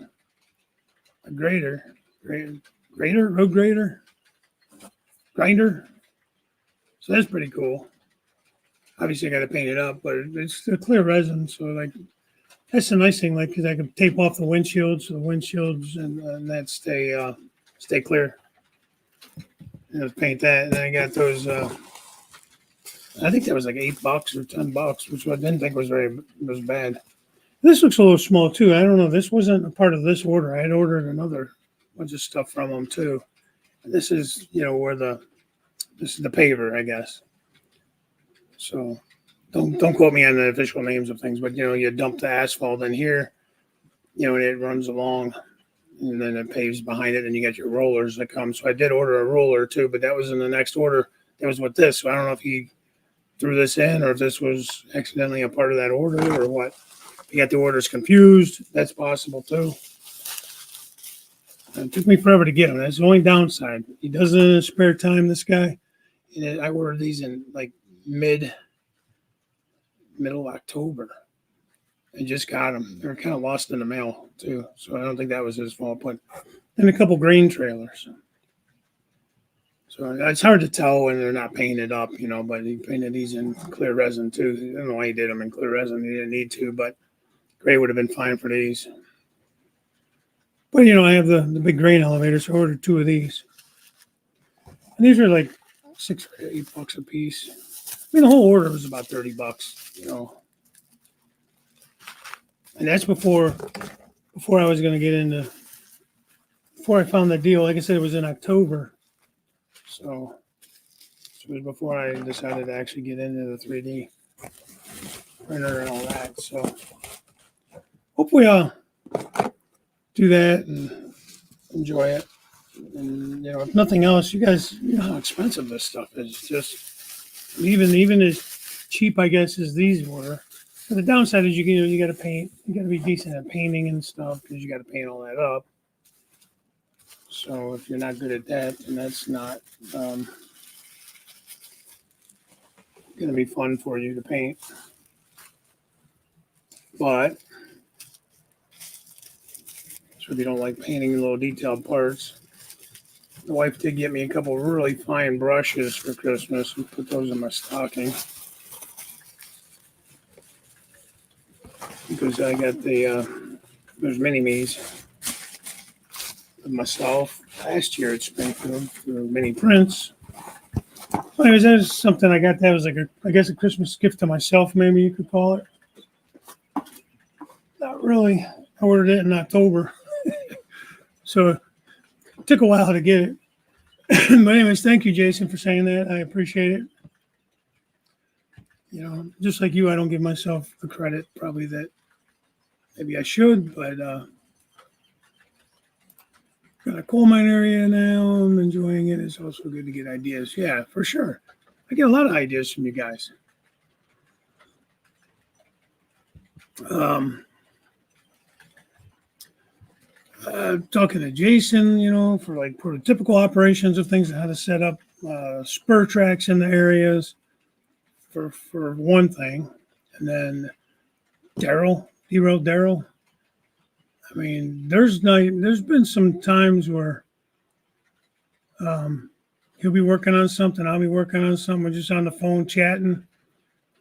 a road grader, grinder. So that's pretty cool. Obviously, I got to paint it up, but it's a clear resin, so like That's the nice thing, like, because I can tape off the windshields, and that stay clear. Paint that, and I got those. I think that was like $8 or $10, which I didn't think was bad. This looks a little small too. I don't know. This wasn't a part of this order. I had ordered another bunch of stuff from them too. This is, where this is the paver, I guess. So don't quote me on the official names of things, but you dump the asphalt in here, and it runs along, and then it paves behind it, and you get your rollers that come. So I did order a roller too, but that was in the next order. It was with this. So I don't know if he threw this in or if this was accidentally a part of that order or what. You got the orders confused. That's possible too. It took me forever to get him. That's the only downside. He does it in his spare time, this guy. And I ordered these in like middle October. I just got them. They were kind of lost in the mail too. So I don't think that was his fault. But then a couple grain trailers. So it's hard to tell when they're not painted up, but he painted these in clear resin too. I don't know why he did them in clear resin. He didn't need to, but gray would have been fine for these. But, I have the big grain elevator, so I ordered 2 of these. And these are like $6 or $8 a piece. I mean, the whole order was about $30, And that's before I was going to get into, before I found the deal. Like I said, it was in October. So it was before I decided to actually get into the 3D printer and all that. So hopefully I'll do that and enjoy it. And if nothing else, you guys, how expensive this stuff is. Just even as cheap, I guess, as these were. But the downside is you got to paint. You got to be decent at painting and stuff because you got to paint all that up. So if you're not good at that, then that's not going to be fun for you to paint. But so if you don't like painting little detailed parts, the wife did get me a couple really fine brushes for Christmas and put those in my stocking. Because I got those mini-me's of myself last year at Springfield for mini prints. So anyways, that was something I got. That was like a Christmas gift to myself, maybe you could call it. Not really. I ordered it in October. So it took a while to get it. But anyways, thank you, Jason, for saying that. I appreciate it. Just like you, I don't give myself the credit probably that maybe I should, but got a coal mine area now. I'm enjoying it. It's also good to get ideas. Yeah, for sure. I get a lot of ideas from you guys. Talking to Jason, for like prototypical operations of things, how to set up spur tracks in the areas for one thing. And then Daryl. I mean, there's been some times where he'll be working on something, I'll be working on something, we're just on the phone chatting,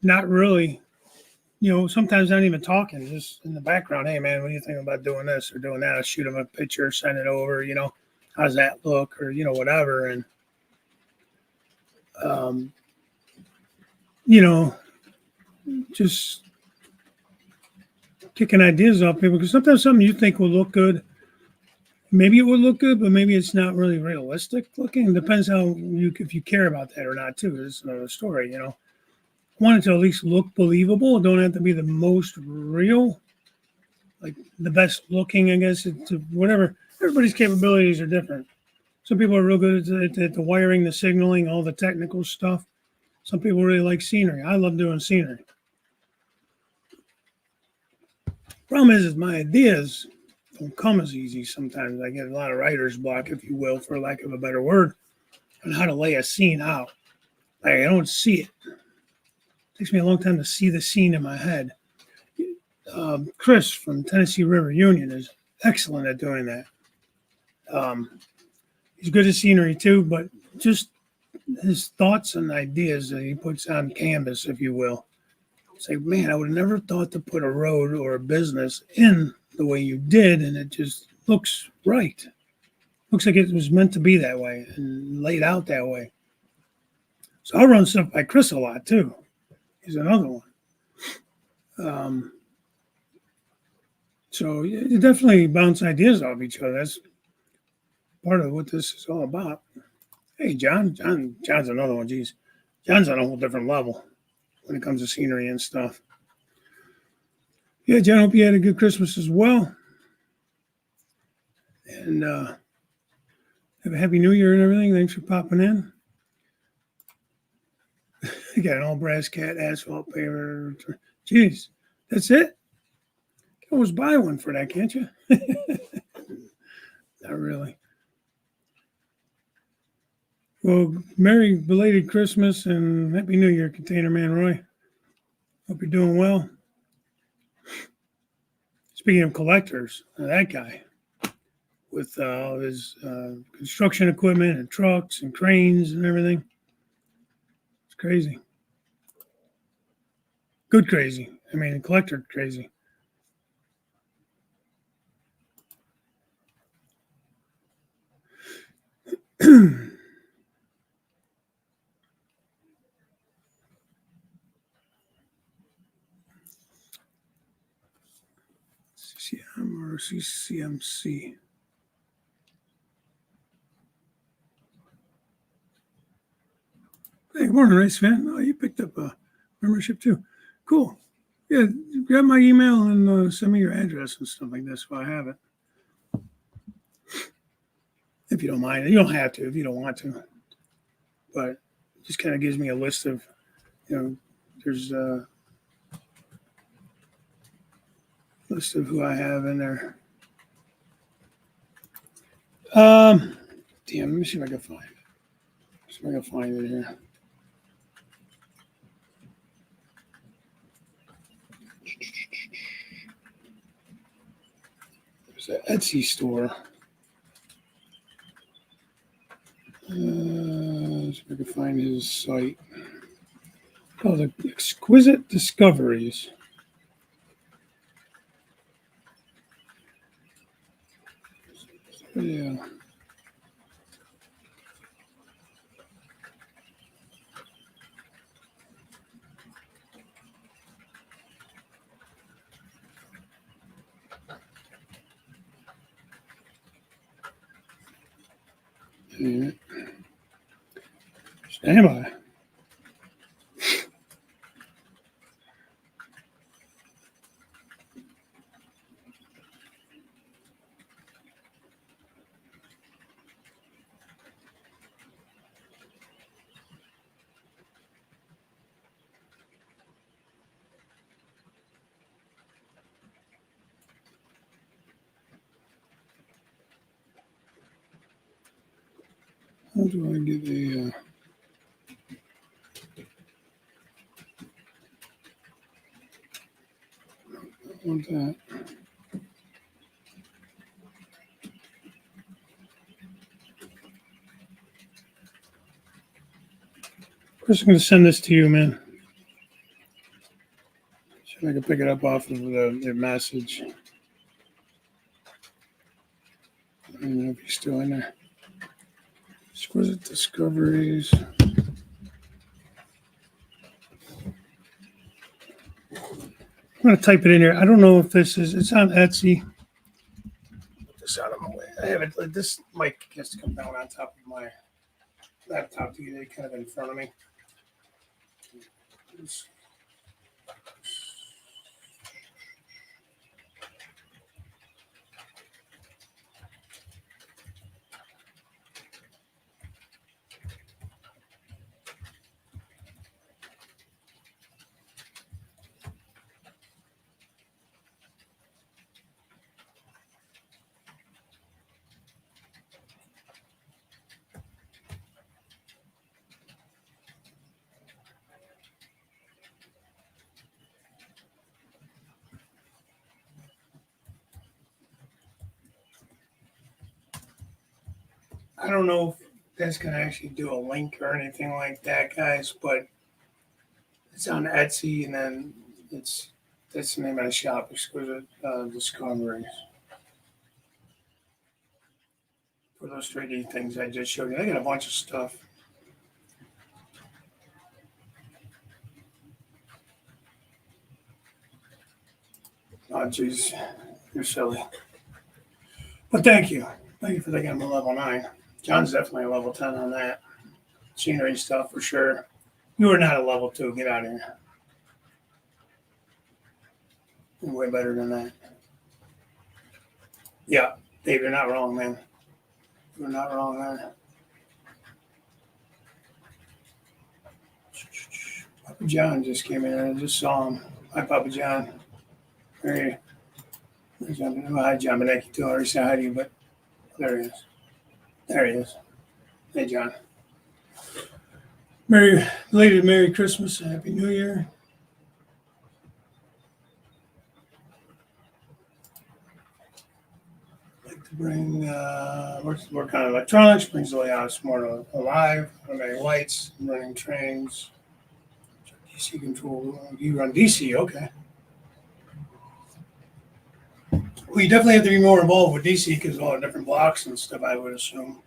not really, sometimes not even talking, just in the background. Hey man, what do you think about doing this or doing that? I'll shoot him a picture, send it over, how's that look, or whatever. And just kicking ideas off people, because sometimes something you think will look good, maybe it will look good, but maybe it's not really realistic looking. It depends if you care about that or not too. It's another story. I want it to at least look believable. It don't have to be the most real, like the best looking, I guess. It's whatever. Everybody's capabilities are different. Some people are real good at the wiring, the signaling, all the technical stuff. Some people really like scenery. I love doing scenery. Problem is my ideas don't come as easy sometimes. I get a lot of writer's block, if you will, for lack of a better word, on how to lay a scene out. Like, I don't see it. It takes me a long time to see the scene in my head. Chris from Tennessee River Union is excellent at doing that. He's good at scenery too, but just his thoughts and ideas that he puts on canvas, if you will. It's like, man, I would have never thought to put a road or a business in the way you did, and it just looks right. Looks like it was meant to be that way and laid out that way. So I'll run stuff by Chris a lot too. He's another one. So you definitely bounce ideas off each other. That's part of what this is all about. Hey, John's another one. Geez, John's on a whole different level when it comes to scenery and stuff. Yeah, John, hope you had a good Christmas as well. And have a happy New Year and everything. Thanks for popping in. You got an all brass cat asphalt paver. Jeez, that's it? You can always buy one for that, can't you? Not really. Well, Merry belated Christmas and Happy New Year, Container Man Roy. Hope you're doing well. Speaking of collectors, that guy with all his construction equipment and trucks and cranes and everything. It's crazy. Good crazy. I mean, collector crazy. CCM or CCMC. Hey, good morning, race fan. Oh, you picked up a membership too. Cool. Yeah, grab my email and send me your address and stuff like this so I have it. If you don't mind. You don't have to if you don't want to. But it just kind of gives me a list of, there's a list of who I have in there. Damn, let me see if I can find it. See if I can find it here. There's an Etsy store. See if I can find his site. Called Exquisite Discoveries. Yeah. Stand by. How do I get a... I want that. Of course, I'm going to send this to you, man. See if I can pick it up off of the message. I don't know if he's still in there. Exquisite Discoveries. I'm going to type it in here. I don't know if this is, it's on Etsy. Put this out of my way. I have it, this mic has to come down on top of my laptop to get it kind of in front of me. I don't know if that's going to actually do a link or anything like that, guys, but it's on Etsy, and then That's the name of the shop, Exquisite Discoveries. For those 3D things I just showed you, they got a bunch of stuff. Oh, jeez, you're silly. But thank you for thinking I'm a level 9. John's definitely a level 10 on that. Scenery stuff for sure. You are not a level 2. Get out of here. You're way better than that. Yeah, Dave, you're not wrong, man. You're not wrong, man. Papa John just came in and I just saw him. Hi, Papa John. Hey. Hi, John Benecki, too. I already said hi to you, but there he is. There he is. Hey, John. Belated Merry Christmas and Happy New Year. Like to bring, work on electronics, brings the layout more alive, automatic lights, running trains, DC control. You run DC, okay. Well, you definitely have to be more involved with DC because of all the different blocks and stuff, I would assume.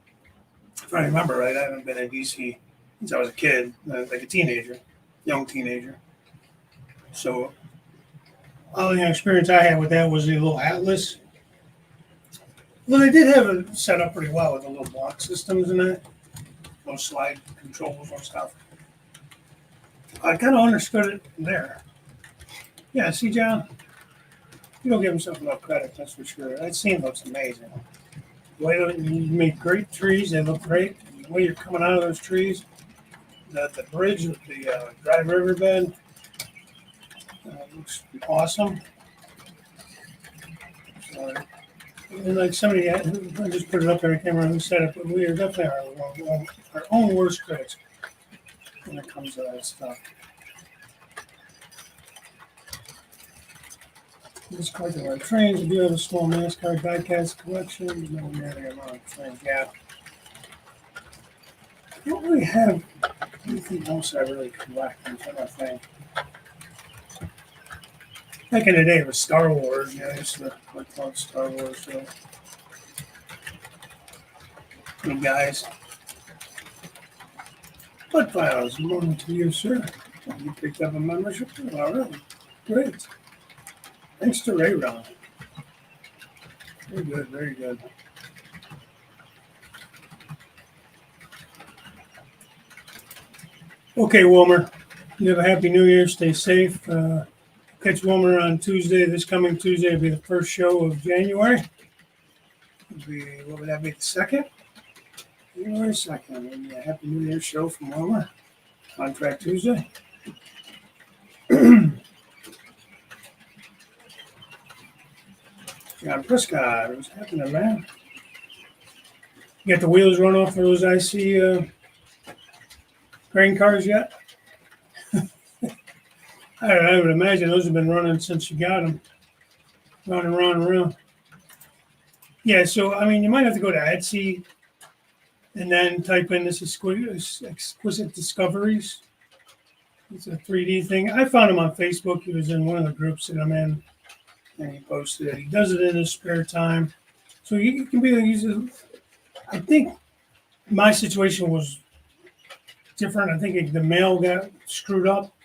If I remember right, I haven't been in DC since I was a kid, like a teenager, young teenager. So all the experience I had with that was the little Atlas. Well, they did have it set up pretty well with the little block systems in it, those slide controls and stuff. I kind of understood it there. Yeah, see, John, you don't give himself enough credit, that's for sure. That scene looks amazing. The way that you made great trees, they look great. The way you're coming out of those trees, the bridge with the dry riverbed looks awesome. So, and like somebody, I just put it up there, I can't remember who said it, but we are definitely our own worst critics when it comes to that stuff. This collecting our trains, we do have a small NASCAR diecast collection. No nearly amount of trains. Yeah. I don't really have anything else I really collect. I'm trying to think. Back in the day, it was Star Wars. Yeah, I used to collect Star Wars. So. You guys. What files? Morning to you, sir. You picked up a membership? All right. Great. Thanks to Ray Ron. Very good, very good. Okay, Wilmer. You have a happy New Year. Stay safe. Catch Wilmer on Tuesday. This coming Tuesday will be the first show of January. What would that be? The 2nd? January 2nd. Maybe a happy New Year show from Wilmer. Contract Tuesday. John Prescott, what's happening, man? You got the wheels run off for those IC grain cars yet? I would imagine those have been running since you got them. Around. Yeah, so, I mean, you might have to go to Etsy and then type in this Exquisite Discoveries. It's a 3D thing. I found him on Facebook. He was in one of the groups that I'm in. And he posted it. He does it in his spare time. So he can be used. I think my situation was different. I think the mail got screwed up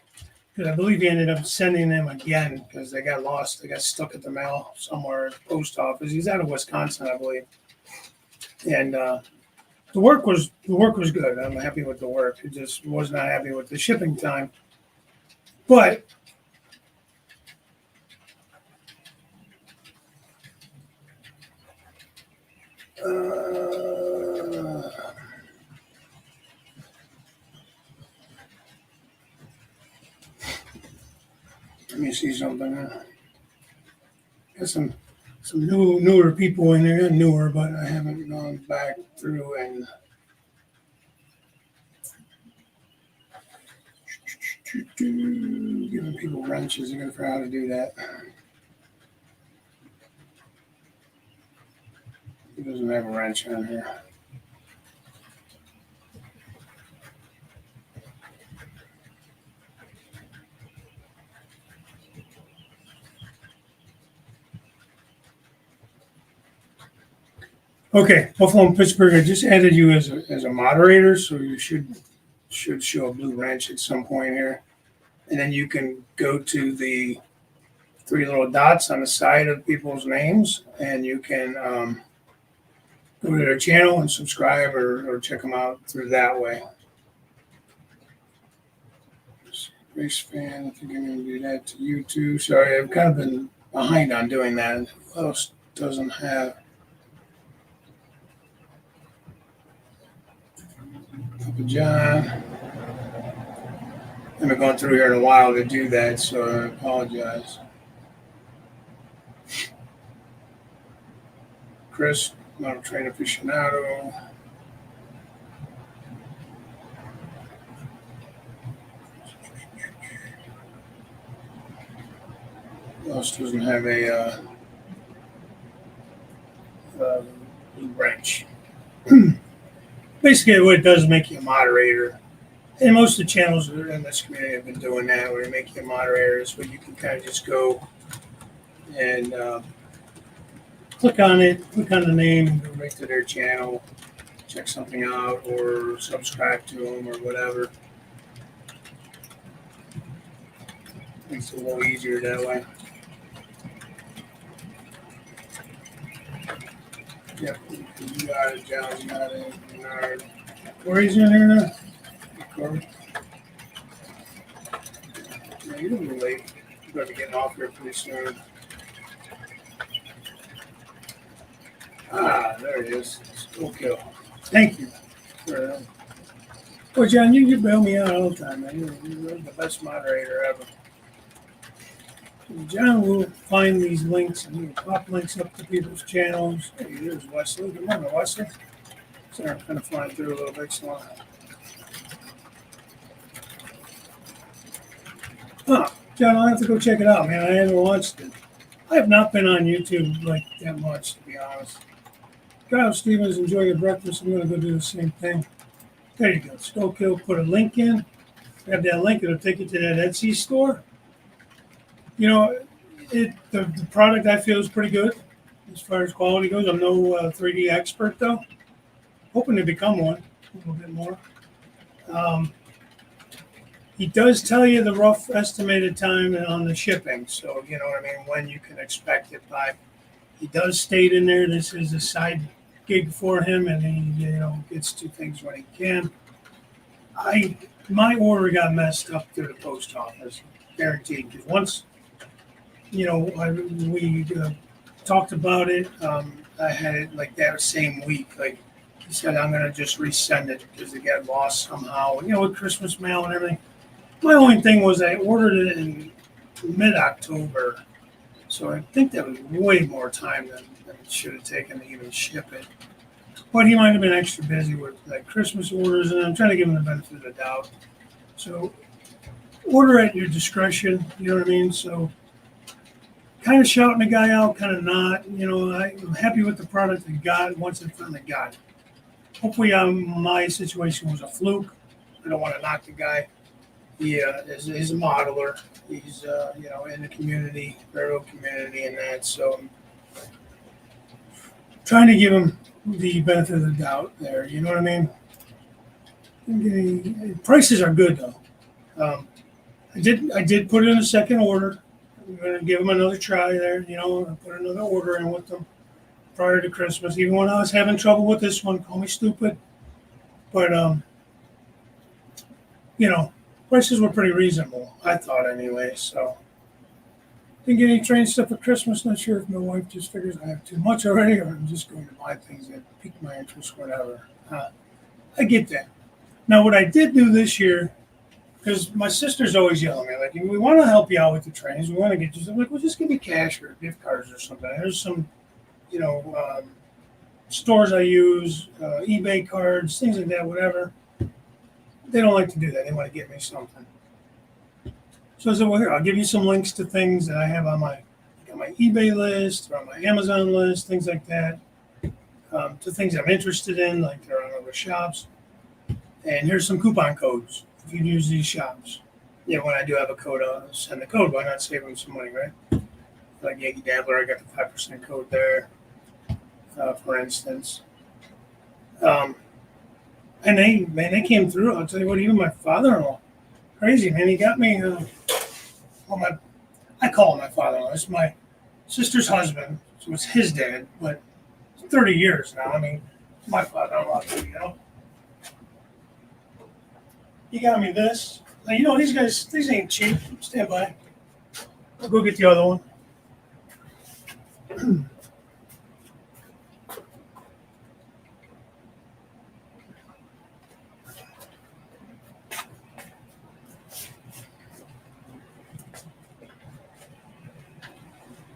because I believe he ended up sending them again because they got lost. They got stuck at the mail somewhere at the post office. He's out of Wisconsin, I believe. And the work was good. I'm happy with the work. It just was not happy with the shipping time. But let me see something. Got some newer people in there, newer, but I haven't gone back through and giving people wrenches. I'm gonna figure out how to do that. He doesn't have a wrench on here. Okay, Buffalo and Pittsburgh, I just added you as a moderator, so you should show a blue wrench at some point here. And then you can go to the three little dots on the side of people's names, and you can go to their channel and subscribe or check them out through that way. Race fan, I think I'm going to do that to you too. Sorry, I've kind of been behind on doing that. Who else doesn't have? Papa John. I haven't gone through here in a while to do that, so I apologize. Chris, Model Train Aficionado. Who else doesn't have a blue wrench? Basically, what it does is make you a moderator. And most of the channels in this community have been doing that, where they make you a moderator, so you can kind of just go and click on it, click on the name, and go right to their channel, check something out, or subscribe to them, or whatever. Makes it a little easier that way. Yep, you got it, John, you got it, Bernard. Corey's in here now? Corey? Yeah, you're a little late. You better be getting off here pretty soon. Ah, there it is. Still kill. Thank you. Oh, John, you bail me out all the time, man. You're the best moderator ever. John will find these links and he'll pop links up to people's channels. Hey, there's Wesley. Good morning, Wesley. Sorry, I'm kind of flying through a little bit slow. Huh, John, I'll have to go check it out, man. I haven't watched it. I have not been on YouTube like that much, to be honest. Kyle Stevens, enjoy your breakfast. I'm going to go do the same thing. There you go. Skull Kill, put a link in. Grab that link. It'll take you to that Etsy store. You know, the product I feel is pretty good as far as quality goes. I'm no 3D expert, though. Hoping to become one a little bit more. He does tell you the rough estimated time on the shipping. So, you know what I mean, when you can expect it by. He does state in there this is a side gig for him, and he, you know, gets to things when he can. My order got messed up through the post office, guaranteed. Because once, you know, we talked about it, I had it like that same week. Like he said, I'm gonna just resend it because it got lost somehow. You know, with Christmas mail and everything. My only thing was I ordered it in mid-October. So I think that was way more time than it should have taken to even ship it. But he might have been extra busy with like Christmas orders, and I'm trying to give him the benefit of the doubt. So order at your discretion, you know what I mean? So kind of shouting the guy out, kind of not. You know, I'm happy with the product I got once I finally got it. Hopefully my situation was a fluke. I don't want to knock the guy. He is a modeler. He's you know, in the community, railroad community, and that. So I'm trying to give him the benefit of the doubt there. You know what I mean? Prices are good though. I did put in a second order. I'm going to give him another try there. You know, I put another order in with them prior to Christmas. Even when I was having trouble with this one, call me stupid, but you know. Prices were pretty reasonable, I thought anyway, so. Didn't get any train stuff for Christmas. Not sure if my wife just figures I have too much already or I'm just going to buy things that pique my interest, whatever. I get that. Now, what I did do this year, because my sister's always yelling at me, like, we want to help you out with the trains. We want to get you something. Like, well, just give me cash or gift cards or something. There's some, you know, stores I use, eBay cards, things like that, whatever. They don't like to do that. They want to get me something. So I said, well, here, I'll give you some links to things that I have on my eBay list or on my Amazon list, things like that, to things I'm interested in, like they're on other shops. And here's some coupon codes if you use these shops. Yeah, when I do have a code, I'll send the code. Why not save them some money, right? Like Yankee Dabbler, I got the 5% code there. for instance. Um, and they came through. I'll tell you what, even my father-in-law, crazy man, he got me. I call him my father-in-law. It's my sister's husband, so it's his dad, but it's 30 years now. I mean, my father-in-law, He got me this. Now, these guys, these ain't cheap. Stand by. I'll go get the other one.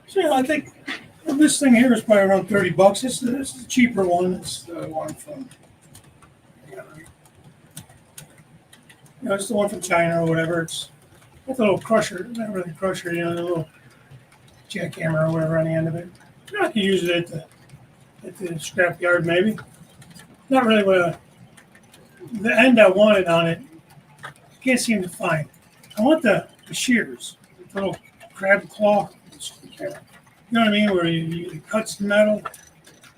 So, I think this thing here is probably around $30. This is the cheaper one. It's the one from, it's the one from China or whatever. It's a little crusher, not really a crusher, the little jackhammer or whatever on the end of it. I could use it at the scrap yard maybe. Not really the end I wanted on it. I can't seem to find. I want the shears, the little crab claw. You know what I mean? Where it cuts the metal.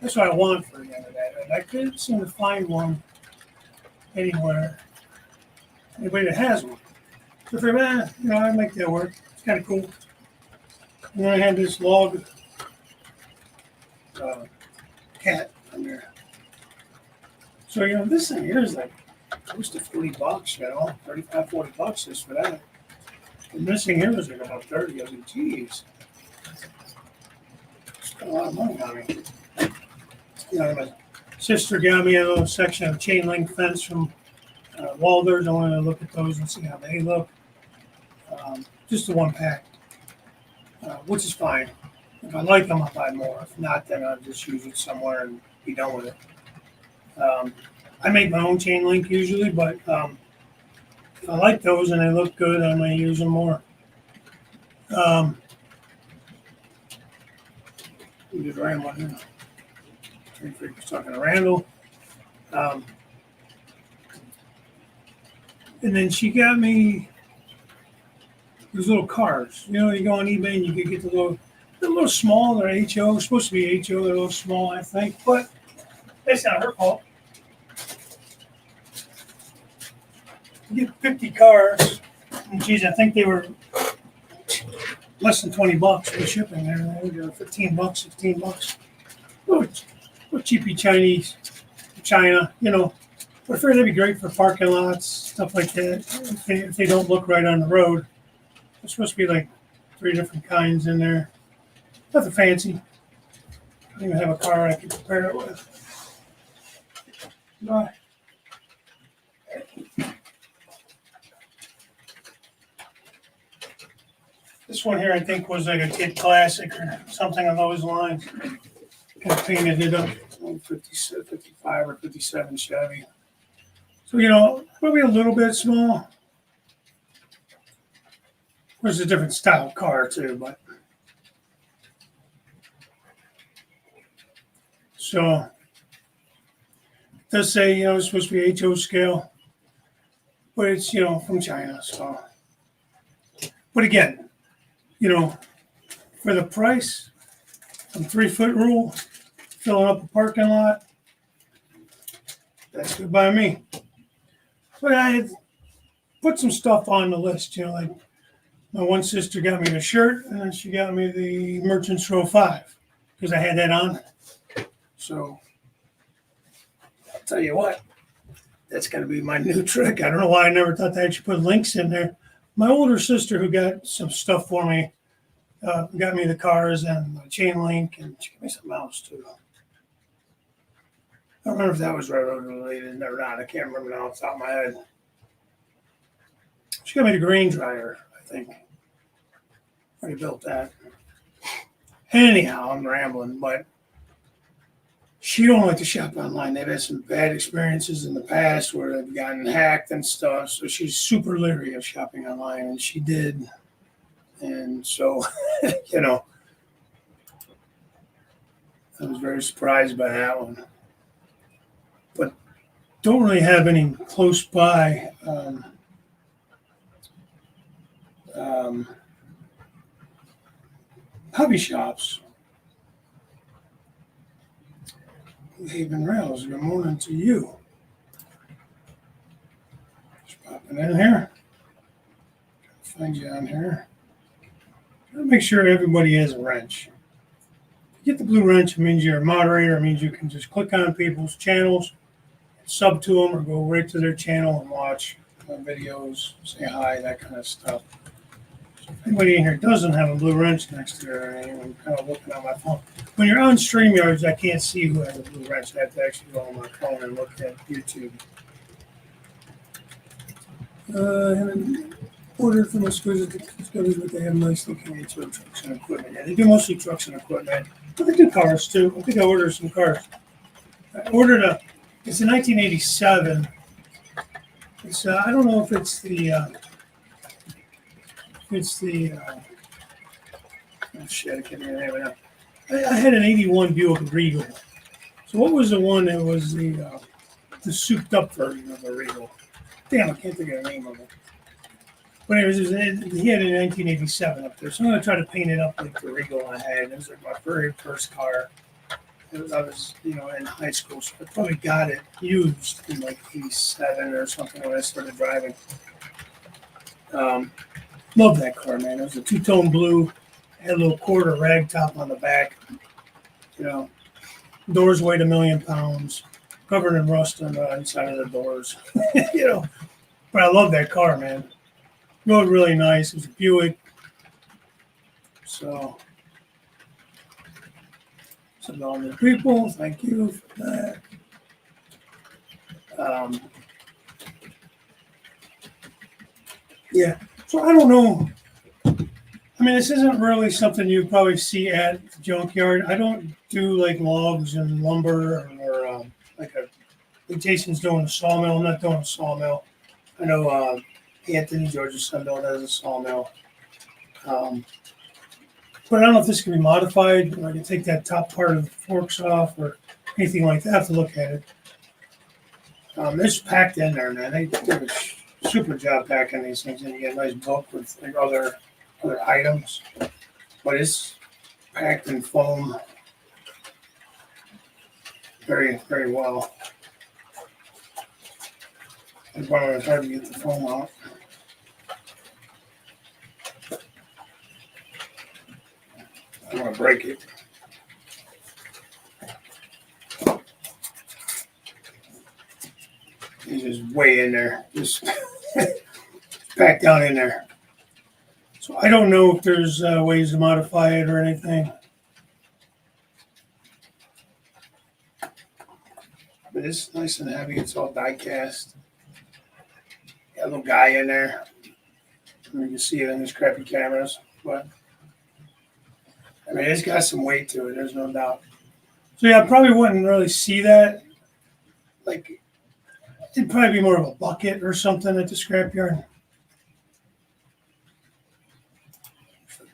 That's what I want for the end of that. And I couldn't seem to find one anywhere. Anybody that has one. So I figured, I'd make that work. It's kind of cool. And then I had this log cat on there. So, this thing here is like close to $40, $35, $40 just for that. And this thing here was like about 30. I was like, geez. Spent a lot of money on me. My sister got me a little section of chain link fence from Walder's. I wanted to look at those and see how they look. Just the one pack, which is fine. If I like them, I'll buy more. If not, then I'll just use it somewhere and be done with it. I make my own chain link usually, but if I like those and they look good, I may use them more. I'm just rambling here. I was talking to Randall. And then she got me these little cars. You go on eBay and you can get they're a little small. They're HO. Supposed to be HO. They're a little small, I think. But that's not her fault. You get 50 cars. And geez, I think they were less than $20 for shipping there. They were $15, $16. Little cheapy Chinese, China, But I figured they'd be great for parking lots, stuff like that. If they don't look right on the road. There's supposed to be like 3 different kinds in there. Nothing fancy. I don't even have a car I can compare it with. Bye. This one here, I think, was like a kid classic or something along those lines. Kind of painted it up, 55 or 57 Chevy. So, probably a little bit small. Of course, it's a different style car, too, but. So, it does say, it's supposed to be HO scale, but it's, from China, so. But again, for the price, some 3-foot rule, filling up a parking lot, that's good by me. But I had put some stuff on the list, like my one sister got me the shirt, and then she got me the Merchants Row 5, because I had that on. So, I'll tell you what, that's going to be my new trick. I don't know why I never thought that I should put links in there. My older sister, who got some stuff for me, got me the cars and the chain link, and she got me something else too. I don't remember if that was railroad related or not. I can't remember now off the top of my head. She got me the grain dryer, I think. Already built that. Anyhow, I'm rambling, but she don't like to shop online. They've had some bad experiences in the past where they've gotten hacked and stuff. So she's super leery of shopping online, and she did. And so, I was very surprised by that one. But don't really have any close by hobby shops. Haven Rails, good morning to you. Just popping in here. Find you on here. Make sure everybody has a wrench. Get the blue wrench, it means you're a moderator. It means you can just click on people's channels, sub to them, or go right to their channel and watch videos, say hi, that kind of stuff. So if anybody in here doesn't have a blue wrench next to their name, I'm kind of looking on my phone. When you're on StreamYards, I can't see who has a blue wrench. I have to actually go on my phone and look at YouTube. And ordered from Exquisite Discoveries, but they have nice looking trucks and equipment. Yeah, they do mostly trucks and equipment, but they do cars too. I think I ordered some cars. I ordered it's a 1987. It's I don't know if it's the oh shit, I can't remember now. I had an 81 Buick Regal. So what was the one that was the souped up version of the Regal? Damn, I can't think of the name of it. But anyways, he had a 1987 up there. So I'm going to try to paint it up like the Regal I had. It was like my very first car. I was, in high school, so I probably got it used in like 87 or something when I started driving. Love that car, man. It was a two-tone blue, had a little quarter rag top on the back. Doors weighed 1,000,000 pounds, covered in rust on the inside of the doors. But I love that car, man. Rode really nice. It was a Buick. So all the people, thank you for that. Yeah, so I don't know. I mean, this isn't really something you probably see at the junkyard. I don't do like logs and lumber or like Jason's doing a sawmill. I'm not doing a sawmill. I know Anthony, George's son, has a sawmill. But I don't know if this can be modified. I can take that top part of the forks off or anything like that. I have to look at it. It's packed in there, man. They did a super job packing these things, and you get a nice book with like other items. But it's packed in foam very, very well. It's hard to get the foam out. I don't want to break it. He's just way in there, just packed down in there. So I don't know if there's ways to modify it or anything. But it's nice and heavy. It's all die cast. Got a little guy in there. You can see it in these crappy cameras, but I mean, it's got some weight to it. There's no doubt. So yeah, I probably wouldn't really see that. Like, it'd probably be more of a bucket or something at the scrapyard.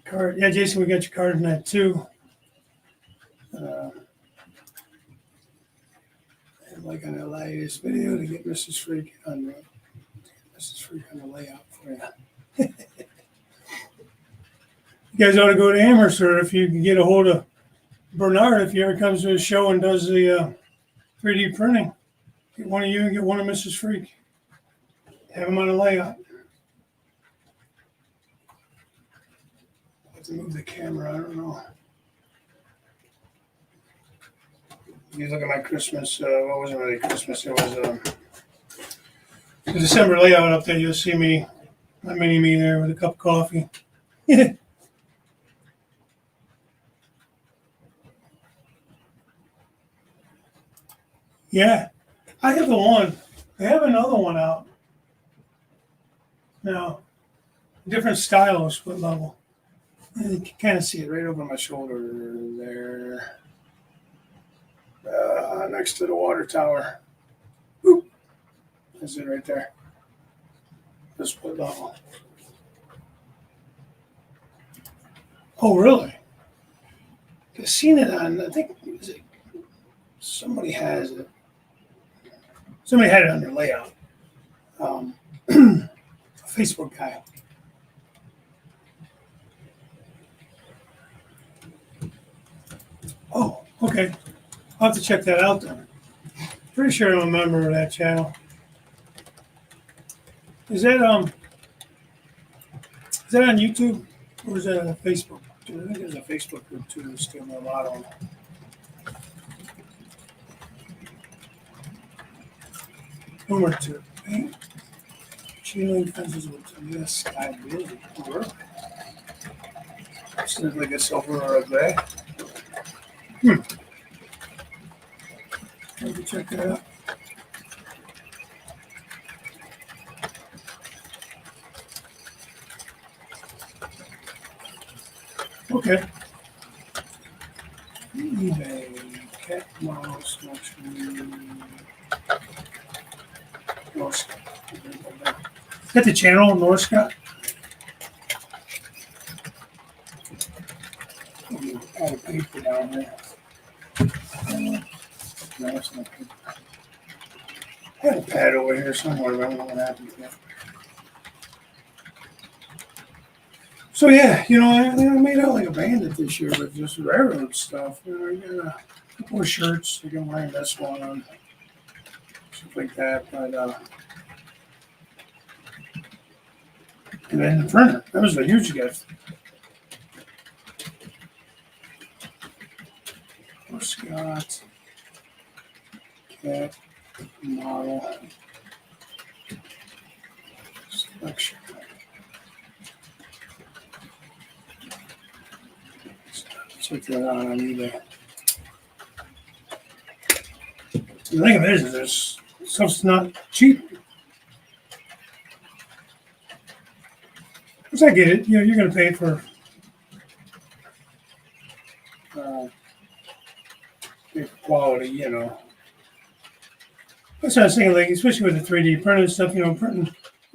Card, yeah, Jason, we got your card in that too. Like on the latest video to get Mrs. Freak on the layout for you. You guys ought to go to Amherst, or if you can get a hold of Bernard, if he ever comes to a show and does the 3D printing, get one of you and get one of Mrs. Freak. Have them on a layout. I have to move the camera, I don't know. If you look at my Christmas, what wasn't really Christmas, it was the December layout up there. You'll see me, my mini me there with a cup of coffee. Yeah, I have the one. They have another one out now, different style of split level. And you can kind of see it right over my shoulder there, next to the water tower. Oop. That's it right there. The split level. Oh, really? I've seen it on, I think, somebody has it. Somebody had it on their layout. A Facebook guy. Oh, okay. I'll have to check that out then. Pretty sure I'm a member of that channel. Is that on YouTube or is that on Facebook? I think there's a Facebook group too. There's still a lot on. Number 2. Paint chain link fences with US sky blue or it's like a silver or a gray. Have to check that out. Okay. eBay, cat mouse, North. Got the channel, Northcott. Add a paper down there. No, that's not paper. I had a pad over here somewhere, but I don't know what happened to it. So yeah, I made out like a bandit this year with just railroad stuff. I got a couple of shirts. I can wear this one on, stuff like that. But and then the printer. That was a huge gift. Scott, cat, model, selection. Check that out on eBay. The thing of it is, this stuff's not cheap. Because I get it, you're going to pay for quality, That's what I was thinking, like, especially with the 3D printed stuff, printing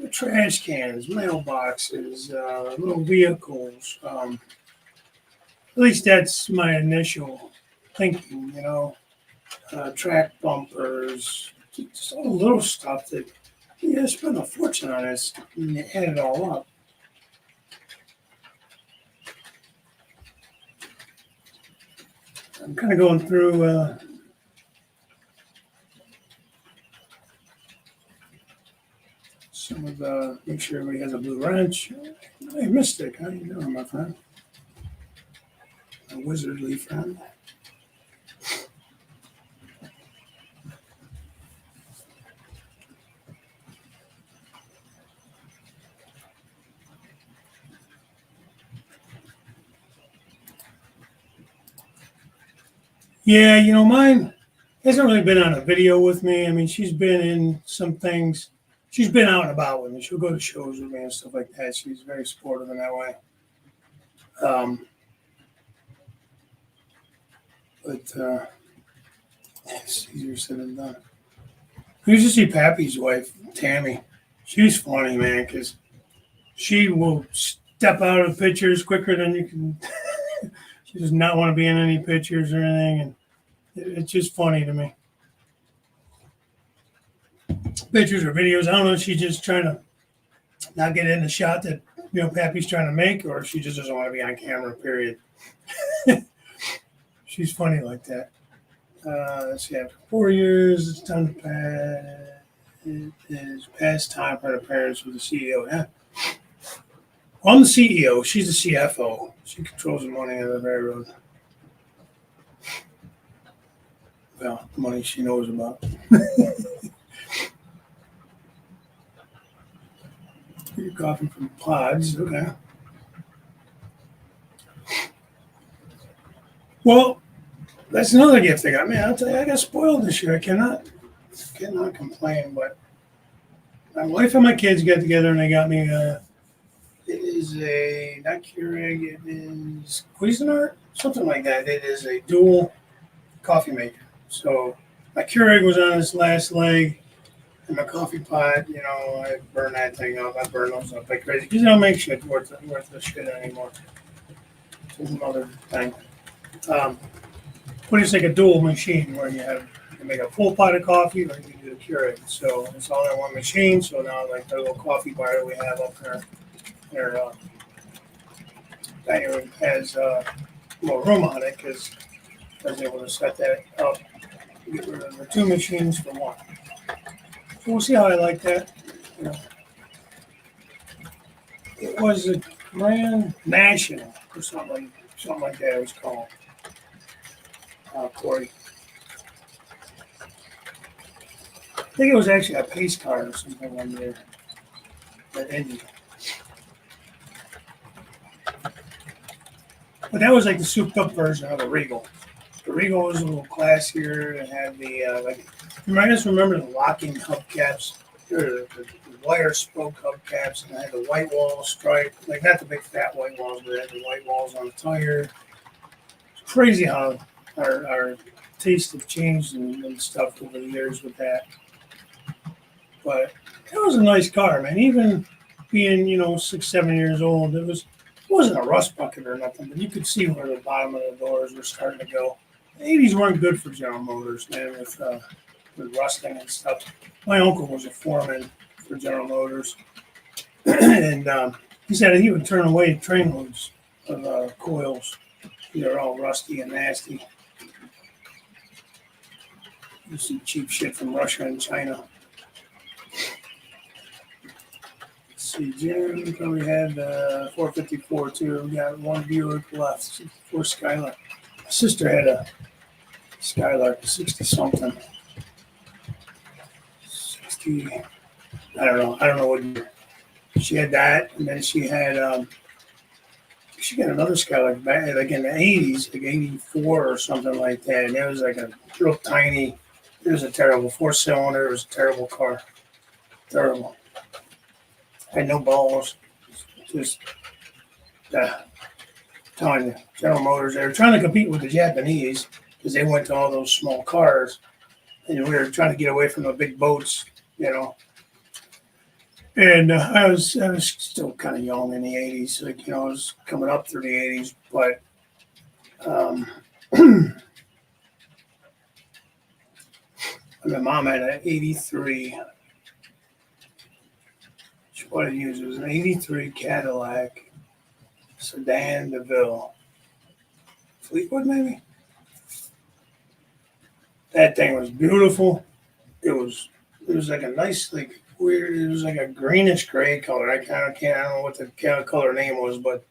trash cans, mailboxes, little vehicles. At least that's my initial thinking, track bumpers, just all the little stuff that you spend a fortune on this and you add it all up. I'm kind of going through some of the, make sure everybody has a blue wrench. Hey, Mystic, how you doing, my friend? A wizardly friend. Yeah, mine hasn't really been on a video with me. I mean, she's been in some things. She's been out and about with me. She'll go to shows with me and stuff like that. She's very supportive in that way. But it's easier said than done. I used to see Pappy's wife, Tammy. She's funny, man, because she will step out of pictures quicker than you can. She does not want to be in any pictures or anything, and it's just funny to me. Pictures or videos, I don't know if she's just trying to not get in the shot that Pappy's trying to make, or she just doesn't want to be on camera, period. She's funny like that. Let's see, after 4 years, it's time to pass. It is past time for the parents with the CEO. Yeah. Well, I'm the CEO. She's the CFO. She controls the money of the railroad. Well, the money she knows about. Your coffee from Pods. Okay. Well, that's another gift they got me. I'll tell you, I got spoiled this year. I cannot complain. But my wife and my kids got together and they got me. It is a not Keurig. It is Cuisinart, something like that. It is a dual coffee maker. So my Keurig was on its last leg, and my coffee pot. I burn that thing up. I burn those up like crazy because they don't make shit worth the shit anymore. It's another thing. But it's like a dual machine where you can make a full pot of coffee or you can do a Keurig. So it's all in one machine. So now like the little coffee bar that we have up there, dining room has more room on it because I was able to set that up get rid of the two machines for one. So we'll see how I like that. You know, it was a Grand National or something like that. It was called Corey. I think it was actually a pace car or something one year. That ended. But that was like the souped up version of the Regal. The Regal was a little classier. It had the you might just remember the locking hubcaps, the wire spoke hubcaps, and it had the white wall stripe, like not the big fat white walls, but it had the white walls on the tire. It's crazy how our tastes have changed and stuff over the years with that. But it was a nice car, man. Even being 6, 7 years old, it wasn't a rust bucket or nothing, but you could see where the bottom of the doors were starting to go. The 80s weren't good for General Motors, man, with rusting and stuff. My uncle was a foreman for General Motors, and he said he would turn away train loads of coils. They're all rusty and nasty. You see cheap shit from Russia and China. Let's see, Jim probably had 454 too. We got one Buick left, 64 Skylark. My sister had a Skylark, 60 something. 60, I don't know what year. She had that, and then she got another Skylark back like in the 80s, like 84 or something like that. And it was like a real tiny, it was a terrible 4-cylinder, it was a terrible car. Terrible. Had no balls. Just telling you, General Motors, they were trying to compete with the Japanese because they went to all those small cars, and we were trying to get away from the big boats, And I was still kind of young in the 80s, like, I was coming up through the 80s, but my mom had an 83. What it used was an 83 Cadillac sedan DeVille. Fleetwood, maybe? That thing was beautiful. It was like a nice, like, weird, it was like a greenish gray color. I don't know what the color name was, but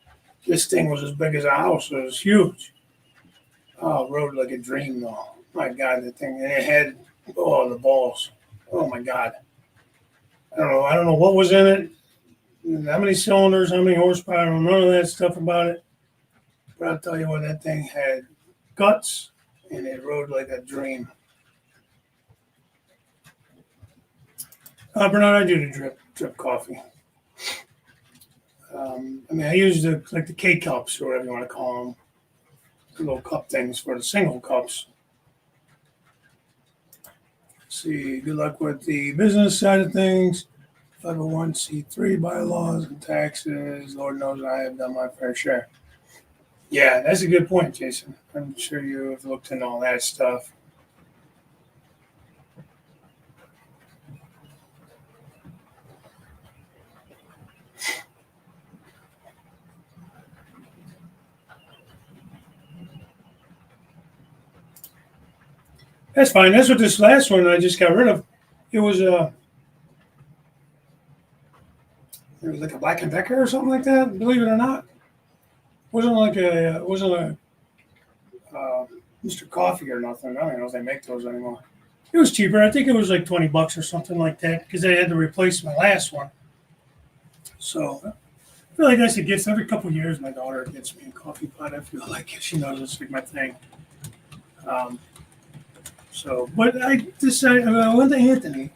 this thing was as big as a house. It was huge. Oh, rode like a dream, though. My God, that thing. And it had, the balls. Oh, my God. I don't know what was in it. How many cylinders, how many horsepower, I don't know none of that stuff about it. But I'll tell you what, that thing had guts, and it rode like a dream. Bernard, I do the drip coffee. I use the K-cups, or whatever you want to call them. The little cup things for the single cups. Let's see, good luck with the business side of things. 501c3 bylaws and taxes. Lord knows I have done my fair share. Yeah, that's a good point, Jason. I'm sure you have looked into all that stuff. That's fine. That's what this last one I just got rid of. It was like a Black and Decker or something like that. Believe it or not, wasn't a Mr. Coffee or nothing. I don't know if they make those anymore. It was cheaper. I think it was like $20 or something like that because they had to replace my last one. So I feel like that's a gift. Every couple of years, my daughter gets me a coffee pot. I feel like she knows it's like my thing. But I decided I went to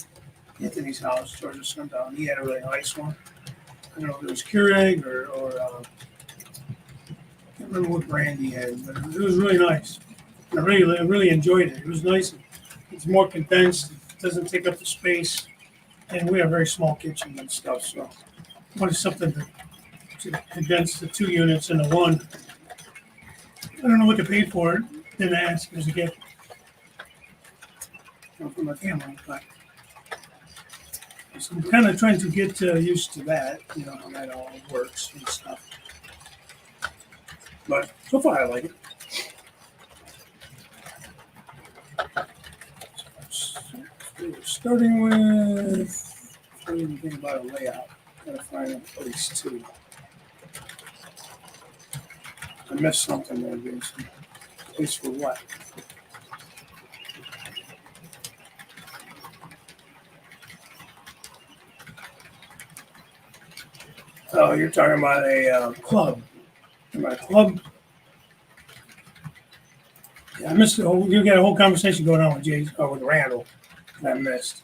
Anthony's house, Georgia Sundown. He had a really nice one. I don't know if it was Keurig or I can't remember what brand he had, but it was really nice. I really enjoyed it. It was nice. It's more condensed. It doesn't take up the space, and we have a very small kitchen and stuff. So I wanted something to condense the 2 units into one. I don't know what to pay for it. Didn't ask. It was a gift from my family, but so I'm kind of trying to get used to that, how that all works and stuff. But so far, I like it. starting with, I didn't even think about a layout. Gotta find a place too. I missed something there, Jason. Place for what? Oh, you're talking about a club. My club. Yeah, I missed the whole. You got a whole conversation going on with with Randall that I missed.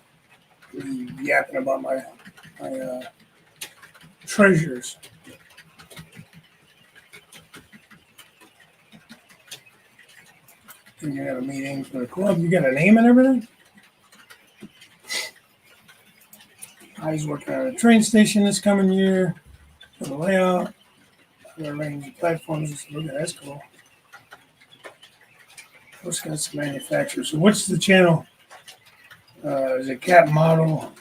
We yapping about my treasures. And you have a meeting for the club. You got a name and everything. He's working on a train station this coming year for the layout. Other range of platforms. Look at that's cool. What's got some manufacturers? So what's the channel? Is it Cat Model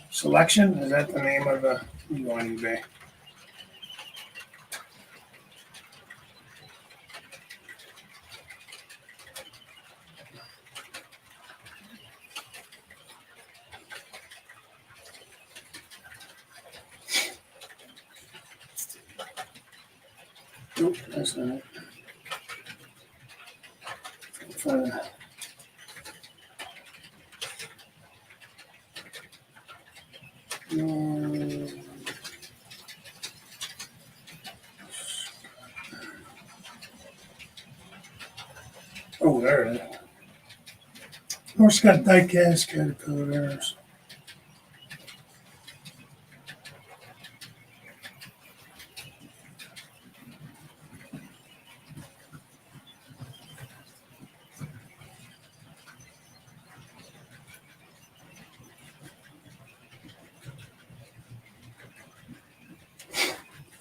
Selection? Is that the name of the you on eBay? Nope, that's not it. Oh, there it is. Horse got diecast caterpillars.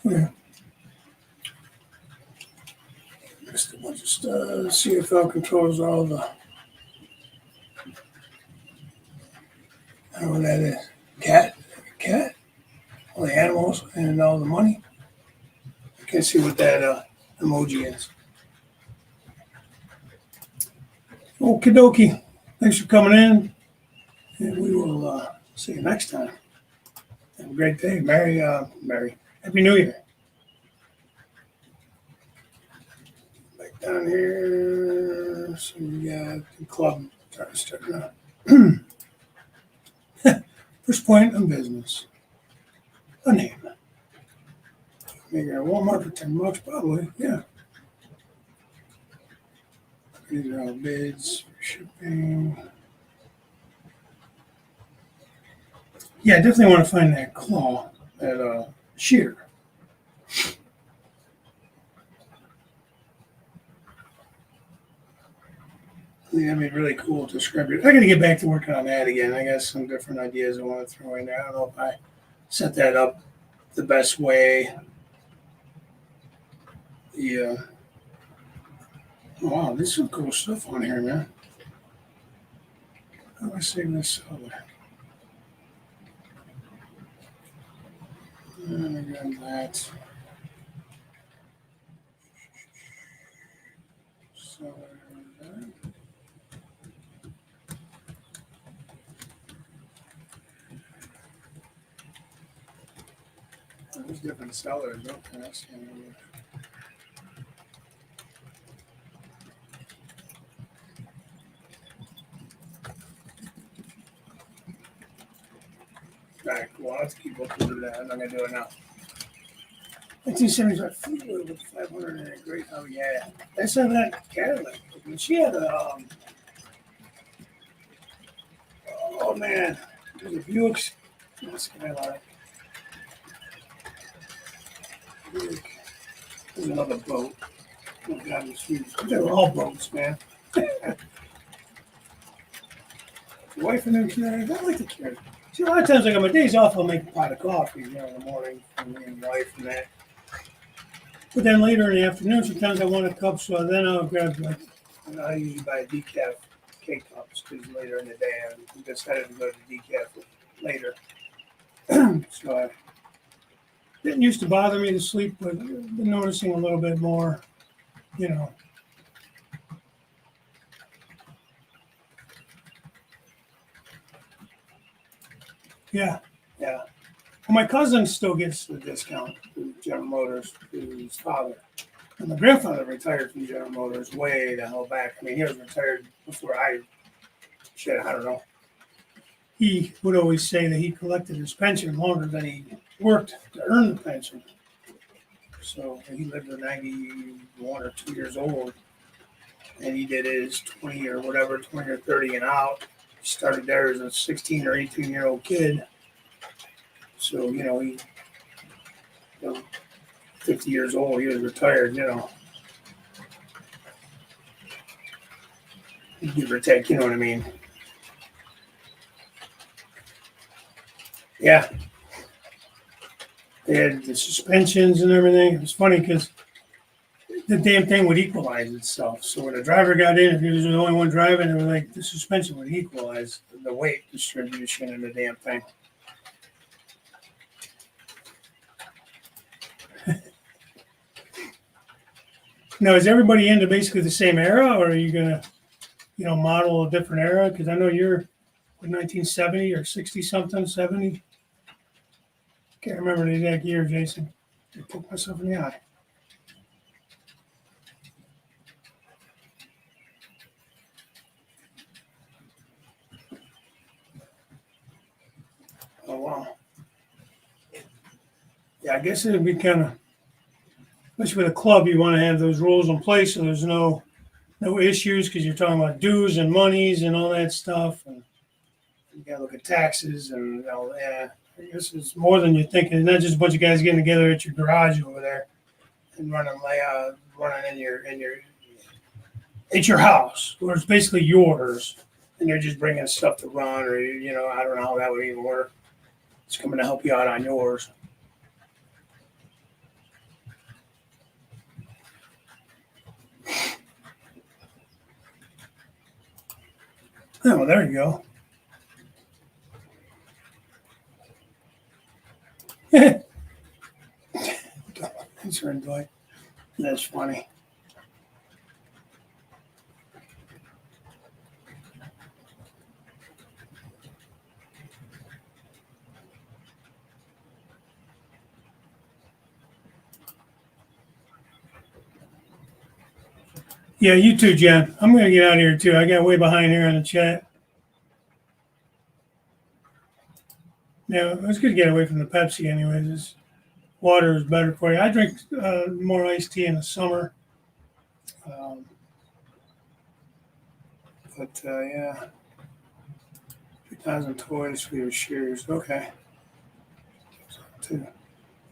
Yeah. Just a bunch of stuff. CFL controls all the. I don't know what that is. Cat. All the animals and all the money. I can't see what that emoji is. Okie dokie. Thanks for coming in. And we will see you next time. Have a great day. Merry. Happy New Year. Back down here. So we got the club starting out. First point of business. A name. Maybe a Walmart for $10, probably. Yeah. These are all bids for shipping. Yeah, I definitely want to find that claw, that shear. I think that'd be really cool to scrub it. I got to get back to working on that again. I got some different ideas I want to throw in there. I don't know if I set that up the best way. Yeah. Oh, wow, there's some cool stuff on here, man. How do I save this over? And again, that. So, there's different sellers. Okay, that's back. Well, let's keep looking through that. I'm not going to do it now. 1975 Fleetwood with 500 and a great. Oh, yeah. That's not that Cadillac. She had a. Oh, man. There's a Buick. Skyline. There's another boat. Oh, God, it's huge. They're all boats, man. The wife and them carriers. I like the carriers. See, a lot of times, like on my days off, I'll make a pot of coffee, in the morning for me and wife and that. But then later in the afternoon, sometimes I want a cup, so then I'll grab I usually buy decaf K-cups because later in the day I decided to go to decaf later. So it didn't used to bother me to sleep, but I've been noticing a little bit more, Yeah, yeah. Well, my cousin still gets the discount through General Motors through his father. And my grandfather retired from General Motors way the hell back. I mean, he was retired before I don't know. He would always say that he collected his pension longer than he worked to earn the pension. So he lived to 91 or 2 years old, and he did his 20 or whatever, 20 or 30 and out. He started there as a 16 or 18-year-old kid. So, you know, 50 years old, he was retired. Give or take, you know what I mean? Yeah, they had the suspensions and everything. It was funny because the damn thing would equalize itself. So when the driver got in, if he was the only one driving, it was like the suspension would equalize the weight distribution in the damn thing. Now, is everybody into basically the same era, or are you gonna, model a different era? Because I know you're 1970 or 60 something, 70. Can't remember the exact year, Jason. I poked myself in the eye. Oh wow. Yeah, I guess it would be kind of, especially with a club, you want to have those rules in place so there's no issues because you're talking about dues and monies and all that stuff. And you got to look at taxes and yeah. I guess it's more than you're thinking. It's not just a bunch of guys getting together at your garage over there and running in your it's your house, or it's basically yours, and they're just bringing stuff to run, or I don't know how that would even work. It's coming to help you out on yours. Oh, there you go. Concerned Dwight. That's funny. Yeah, you too, Jen. I'm gonna get out of here too. I got way behind here in the chat. Yeah, it's good to get away from the Pepsi, anyways. Water is better for you. I drink more iced tea in the summer. Um, but yeah, 2,000 toys for your shears. Okay.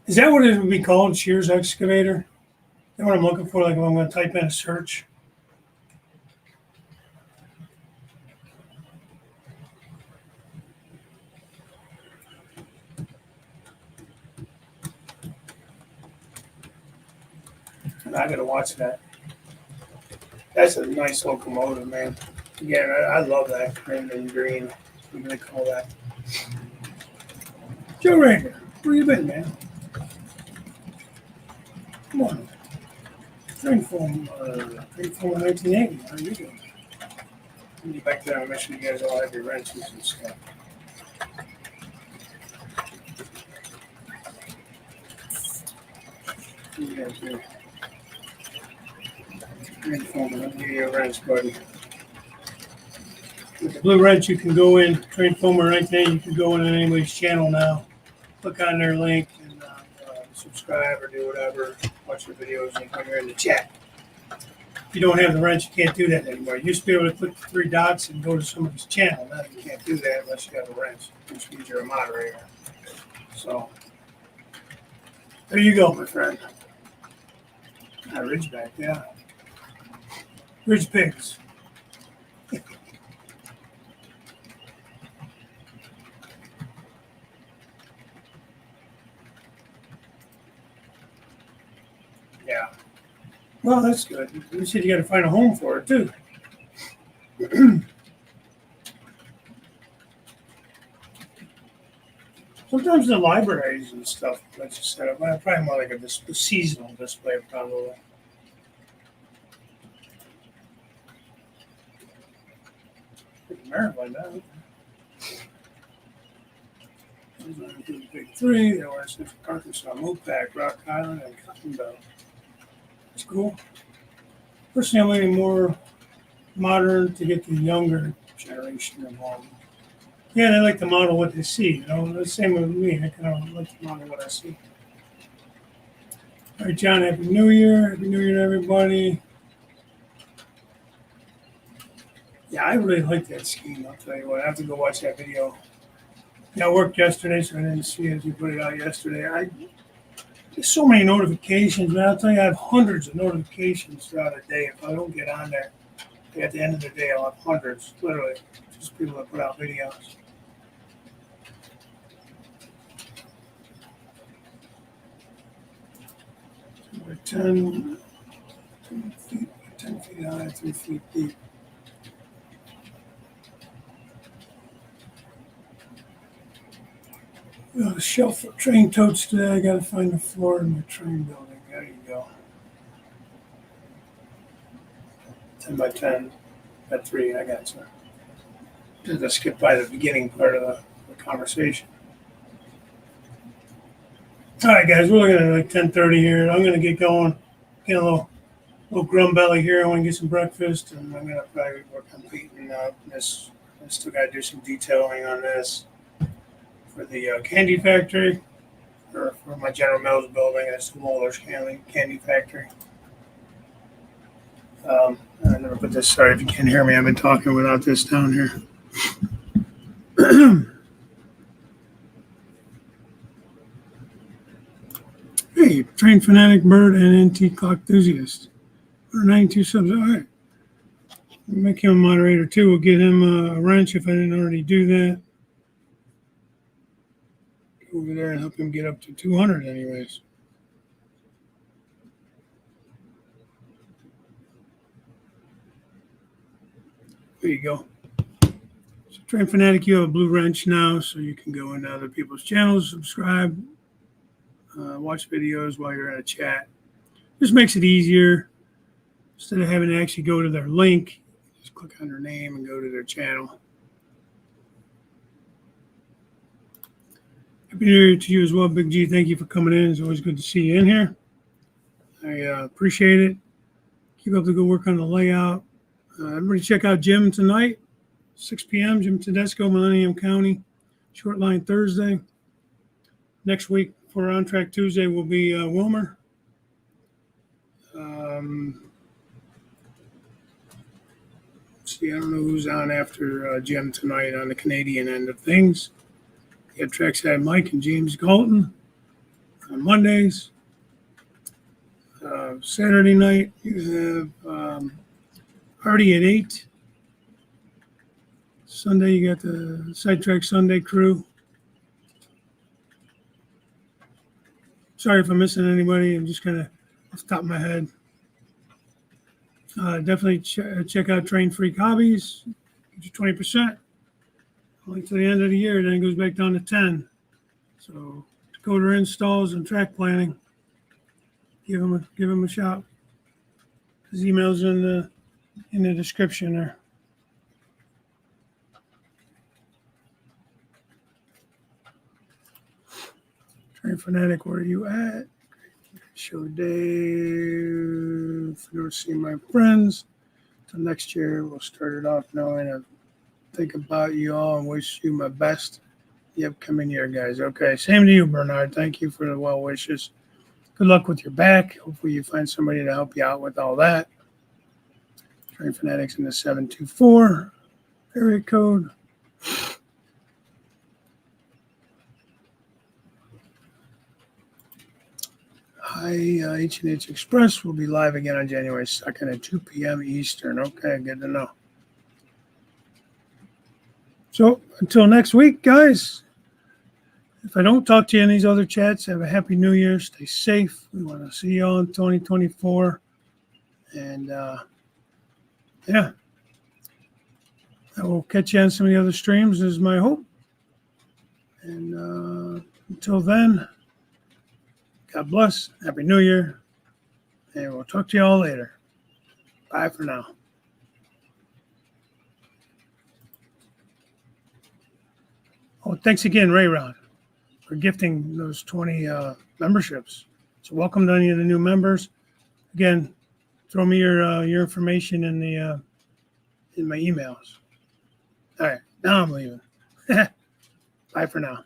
Is that what it would be called? Shears excavator? Is that what I'm looking for? Like if I'm going to type in a search? I got to watch that. That's a nice locomotive, man. Again, I love that cream and green. What do they call that? Joe Rager, where you been, man? Come on. Train from 1980. How you doing? I'll get back there and make sure you guys all have your wrenches and stuff. You guys do. Train from, let me give you a wrench, buddy. With the blue wrench, you can go in, Train Foamer 1980, you can go in on anybody's channel now. Click on their link and subscribe or do whatever. Watch their videos and when you're in the chat. If you don't have the wrench, you can't do that anymore. You used to be able to click the three dots and go to somebody's channel. Now you can't do that unless you have a wrench, which means you're a moderator. So there you go, my friend. Ridgeback, yeah. Ridge pigs. Yeah. Well, that's good. You said you got to find a home for it, too. Sometimes the libraries and stuff let you set up. Probably more like a seasonal display, probably. Maryland, The big three, the Orange Central Arkansas, Mopac, Rock Island, and Cotton Bell. It's cool. Personally, I'm leaning more modern to get the younger generation involved. Yeah, they like to model what they see. The same with me. I kind of like to model what I see. All right, John, Happy New Year. Happy New Year to everybody. Yeah, I really like that scheme. I'll tell you what. I have to go watch that video. Yeah, I worked yesterday, so I didn't see it as you put it out yesterday. There's so many notifications, man. I'll tell you, I have hundreds of notifications throughout the day. If I don't get on there, at the end of the day, I'll have hundreds, literally, just people that put out videos. We're 10 feet high, 3 feet deep. Got a shelf for train totes today. I got to find the floor in my train building. There you go. 10 by 10 by 3. I got you. Did I skip by the beginning part of the conversation? All right, guys, we're looking at like 10:30 here. I'm gonna get going. Get a little grum belly here. I want to get some breakfast, and I'm gonna probably work on painting this. I still got to do some detailing on this for the candy factory, or for my General Mills building. It's the Moeller's candy factory. I never put this. Sorry if you can't hear me. I've been talking without this down here. Hey, train fanatic, bird, and NT clock enthusiast. 92 subs. All right. We'll make him a moderator too. We'll get him a wrench if I didn't already do that. Go over there and help him get up to 200 anyways. There you go. So Train Fanatic, you have a blue wrench now, so you can go into other people's channels, subscribe, watch videos while you're in a chat. Just makes it easier. Instead of having to actually go to their link, just click on their name and go to their channel. Happy New Year to you as well, Big G. Thank you for coming in. It's always good to see you in here. I appreciate it. Keep up the good work on the layout. Everybody check out Jim tonight, 6 p.m., Jim Tedesco, Millennium County, Short Line Thursday. Next week for On Track Tuesday will be Wilmer. See, I don't know who's on after Jim tonight on the Canadian end of things. You have Trackside Mike and James Galton on Mondays. Saturday night, you have Party at 8. Sunday, you got the Sidetrack Sunday crew. Sorry if I'm missing anybody. I'm just kind of off the top of my head. Definitely check out Train Freak Hobbies. Get you 20%. Only to the end of the year, then it goes back down to 10. So decoder installs and track planning. Give him a shout. His email's in the description there. Train Fanatic, where are you at? Show Dave. If you don't see my friends, till next year, we'll start it off knowing I think about you all and wish you my best the upcoming year, guys. Okay, same to you, Bernard. Thank you for the well wishes. Good luck with your back. Hopefully you find somebody to help you out with all that. Train Fanatics in the 724 area code. Hi, H&H Express will be live again on January 2nd at 2 p.m. Eastern. Okay, good to know. So until next week, guys, if I don't talk to you in these other chats, have a happy New Year. Stay safe. We want to see you all in 2024. And, yeah, I will catch you on some of the other streams, is my hope. And until then, God bless. Happy New Year. And we'll talk to you all later. Bye for now. Oh, thanks again, Ray Ron. for gifting those 20 memberships. So welcome to any of the new members. Again, throw me your information in the in my emails. All right, now I'm leaving. Bye for now.